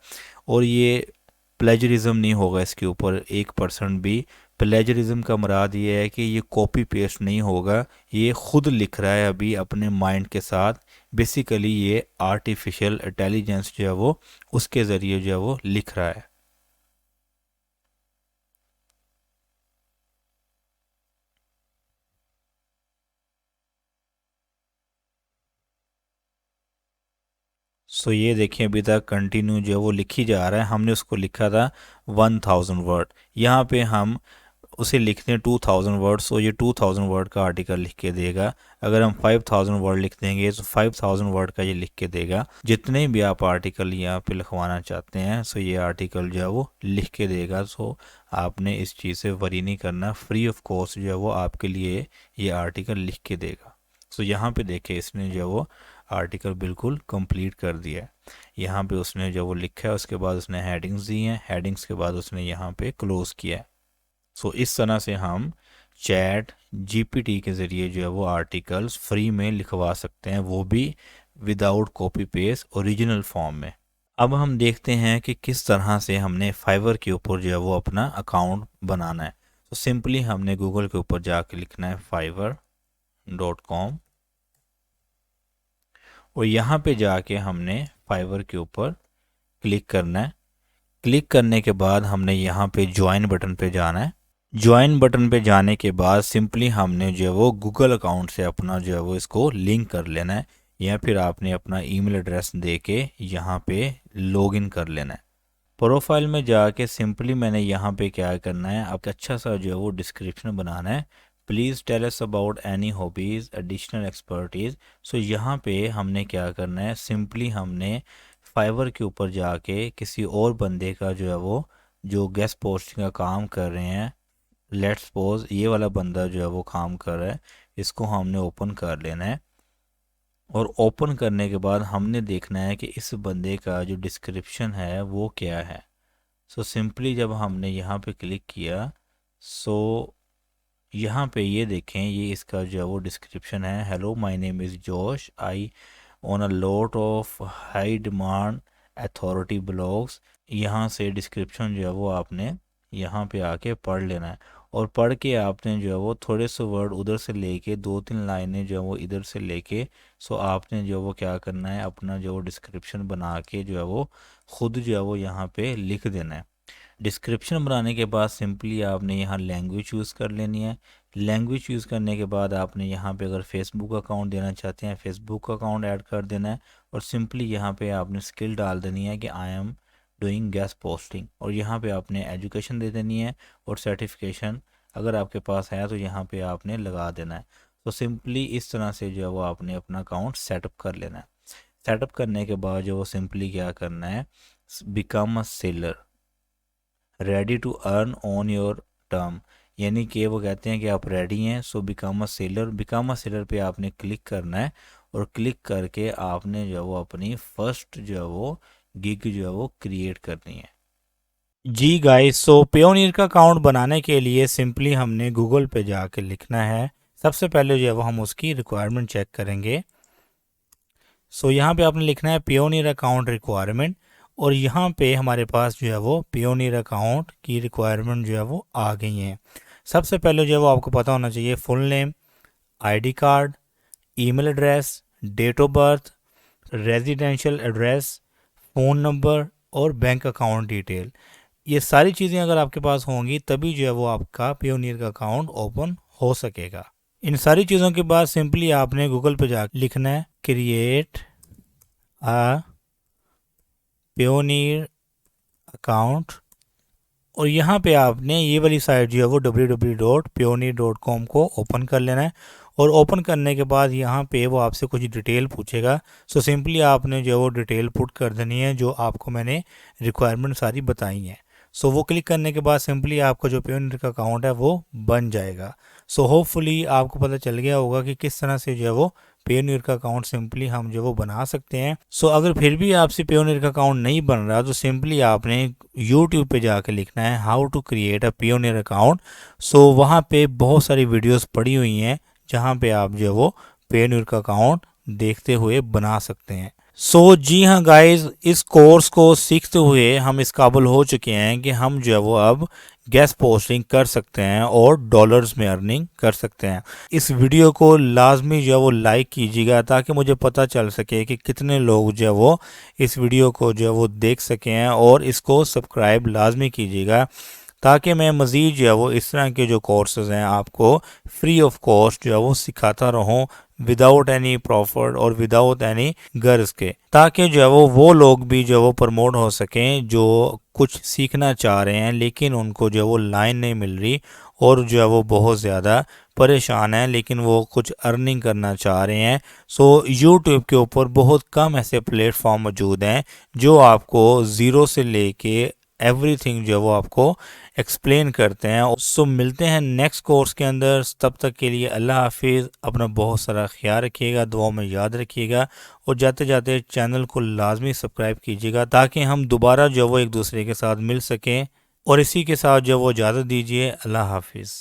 और ये प्लेजरिज्म नहीं होगा इसके ऊपर 1% भी। प्लेजरिज्म का मुराद ये है कि ये कॉपी पेस्ट नहीं होगा, ये खुद लिख रहा है अभी अपने माइंड के साथ। बेसिकली ये आर्टिफिशियल इंटेलिजेंस जो है वो उसके ज़रिए जो है वो लिख रहा है। सो ये देखिए अभी तक कंटिन्यू जो है वो लिखी जा रहा है। हमने उसको लिखा था 1000 वर्ड, यहाँ पे हम उसे लिखते हैं 2000 वर्ड। सो ये 2000 वर्ड का आर्टिकल लिख के देगा। अगर हम 5000 वर्ड लिख देंगे तो 5000 वर्ड का ये लिख के देगा। जितने भी आप आर्टिकल यहाँ पे लिखवाना चाहते हैं सो ये आर्टिकल जो है वो लिख के देगा। सो आपने इस चीज़ से वरी नहीं करना, फ्री ऑफ कॉस्ट जो है वो आपके लिए ये आर्टिकल लिख के देगा। सो यहाँ पे देखिए इसने जो है वो आर्टिकल बिल्कुल कंप्लीट कर दिया है। यहाँ पे उसने जो वो लिखा है उसके बाद उसने हेडिंग्स दी हैं, हेडिंग्स के बाद उसने यहाँ पे क्लोज किया है। सो इस तरह से हम चैट जीपीटी के ज़रिए जो है वो आर्टिकल्स फ्री में लिखवा सकते हैं, वो भी without copy paste original form में। अब हम देखते हैं कि किस तरह से हमने फाइवर के ऊपर जो है वो अपना अकाउंट बनाना है। तो सिंपली हमने गूगल के ऊपर जाके लिखना है fiverr.com और यहाँ पे जाके हमने फाइवर के ऊपर क्लिक करना है। क्लिक करने के बाद हमने यहाँ पे ज्वाइन बटन पे जाना है। ज्वाइन बटन पे जाने के बाद सिंपली हमने जो है वो गूगल अकाउंट से अपना जो है वो इसको लिंक कर लेना है, या फिर आपने अपना ईमेल एड्रेस दे के यहाँ पे लॉगिन कर लेना है। प्रोफाइल में जाके सिंपली मैंने यहाँ पे क्या करना है, आपका अच्छा सा जो है वो डिस्क्रिप्शन बनाना है। Please tell us about any hobbies additional expertise. So यहाँ पे हमने क्या करना है, सिंपली हमने फाइवर के ऊपर जाके किसी और बंदे का जो है वो जो गेस्ट पोस्टिंग का काम कर रहे हैं, लेट्स सपोज ये वाला बंदा जो है वो काम कर रहा है, इसको हमने ओपन कर लेना है। और ओपन करने के बाद हमने देखना है कि इस बंदे का जो डिस्क्रिप्शन है वो क्या है। सो सिंपली जब हमने यहाँ पे क्लिक किया सो यहाँ पे ये देखें, ये इसका जो है वो डिस्क्रिप्शन है। Hello my name is Josh, I own a lot of high demand authority blogs. यहाँ से डिस्क्रिप्शन जो है वो आपने यहाँ पे आके पढ़ लेना है और पढ़ के आपने जो है वो थोड़े से वर्ड उधर से लेके 2-3 लाइनें जो है वो इधर से लेके सो आपने जो है वो क्या करना है, अपना जो डिस्क्रिप्शन बना के जो है वो खुद जो है वो यहाँ पे लिख देना है। डिस्क्रिप्शन बनाने के बाद सिंपली आपने यहाँ लैंग्वेज चूज़ कर लेनी है। लैंग्वेज चूज़ करने के बाद आपने यहाँ पे अगर फेसबुक अकाउंट देना चाहते हैं फेसबुक अकाउंट ऐड कर देना है और सिंपली यहाँ पे आपने स्किल डाल देनी है कि I am doing guest posting, और यहाँ पे आपने एजुकेशन दे देनी है और सर्टिफिकेशन अगर आपके पास है तो यहाँ पे आपने लगा देना है। तो सिंपली इस तरह से जो है वो आपने अपना अकाउंट सेटअप कर लेना है। सेटअप करने के बाद जो वो सिंपली क्या करना है, become a seller ready to earn on your term, यानी कि वो कहते हैं कि आप रेडी हैं, सो बिकम अ सेलर पे आपने क्लिक करना है और क्लिक करके आपने जो है वो अपनी फर्स्ट जो है वो गिग जो है वो क्रिएट करनी है। जी गाइस, सो पेयोनियर का अकाउंट बनाने के लिए सिंपली हमने गूगल पे जाके लिखना है। सबसे पहले जो है वो हम उसकी रिक्वायरमेंट चेक करेंगे। सो यहाँ पे आपने लिखना है पेयोनियर अकाउंट रिक्वायरमेंट, और यहाँ पे हमारे पास जो है वो पेयोनियर अकाउंट की रिक्वायरमेंट जो है वो आ गई हैं। सबसे पहले जो है वो आपको पता होना चाहिए full name, ID card, email address, date of birth, residential address, phone number और बैंक अकाउंट डिटेल। ये सारी चीज़ें अगर आपके पास होंगी तभी जो है वो आपका पेयोनियर का अकाउंट ओपन हो सकेगा। इन सारी चीज़ों के बाद सिंपली आपने गूगल पे जाकर लिखना है क्रिएट अ पेयोनियर अकाउंट, और यहाँ पे आपने ये वाली साइट जो है वो www.payoneer.com को ओपन कर लेना है। और ओपन करने के बाद यहाँ पे वो आपसे कुछ डिटेल पूछेगा। सो सिंपली आपने जो है वो डिटेल पुट कर देनी है जो आपको मैंने रिक्वायरमेंट सारी बताई हैं। सो वो क्लिक करने के बाद सिंपली आपका जो पेयोनियर का अकाउंट है वो बन जाएगा। सो होपफुली आपको पता चल गया होगा कि किस तरह से जो है वो पेयोनियर का अकाउंट सिंपली हम जो वो बना सकते हैं। सो अगर फिर भी आपसे पेयोनियर का अकाउंट नहीं बन रहा तो सिंपली आपने यूट्यूब पे जाकर लिखना है how to create a Payoneer account. So वहाँ पे बहुत सारी वीडियोस पड़ी हुई हैं जहाँ पे आप जो है वो पेयोनियर का अकाउंट देखते हुए बना सकते हैं। सो जी हाँ गाइस, इस कोर्स को सीखते हुए हम इस काबिल हो चुके हैं कि हम जो है वो अब गेस्ट पोस्टिंग कर सकते हैं और डॉलर्स में अर्निंग कर सकते हैं। इस वीडियो को लाजमी जो है वो लाइक कीजिएगा ताकि मुझे पता चल सके कि कितने लोग जो है वो इस वीडियो को जो है वो देख सकें, और इसको सब्सक्राइब लाजमी कीजिएगा ताकि मैं मज़ीद जो है वो इस तरह के जो कोर्सेज़ हैं आपको फ्री ऑफ कॉस्ट जो है वो सिखाता रहूं विदाउट एनी प्रॉफिट और विदाउट एनी गर्ज के, ताकि जो है वो लोग भी जो है वो प्रमोट हो सकें जो कुछ सीखना चाह रहे हैं लेकिन उनको जो है वो लाइन नहीं मिल रही और जो है वो बहुत ज़्यादा परेशान हैं लेकिन वो कुछ अर्निंग करना चाह रहे हैं। सो यूट्यूब के ऊपर बहुत कम ऐसे प्लेटफॉर्म मौजूद हैं जो आपको ज़ीरो से लेके एवरीथिंग जो है वो आपको एक्सप्लेन करते हैं। सो मिलते हैं नेक्स्ट कोर्स के अंदर, तब तक के लिए अल्लाह हाफिज़। अपना बहुत सारा ख्याल रखिएगा, दुआ में याद रखिएगा, और जाते जाते चैनल को लाजमी सब्सक्राइब कीजिएगा ताकि हम दोबारा जो वो एक दूसरे के साथ मिल सकें। और इसी के साथ जो वो इजाज़त दीजिए, अल्लाह हाफिज़।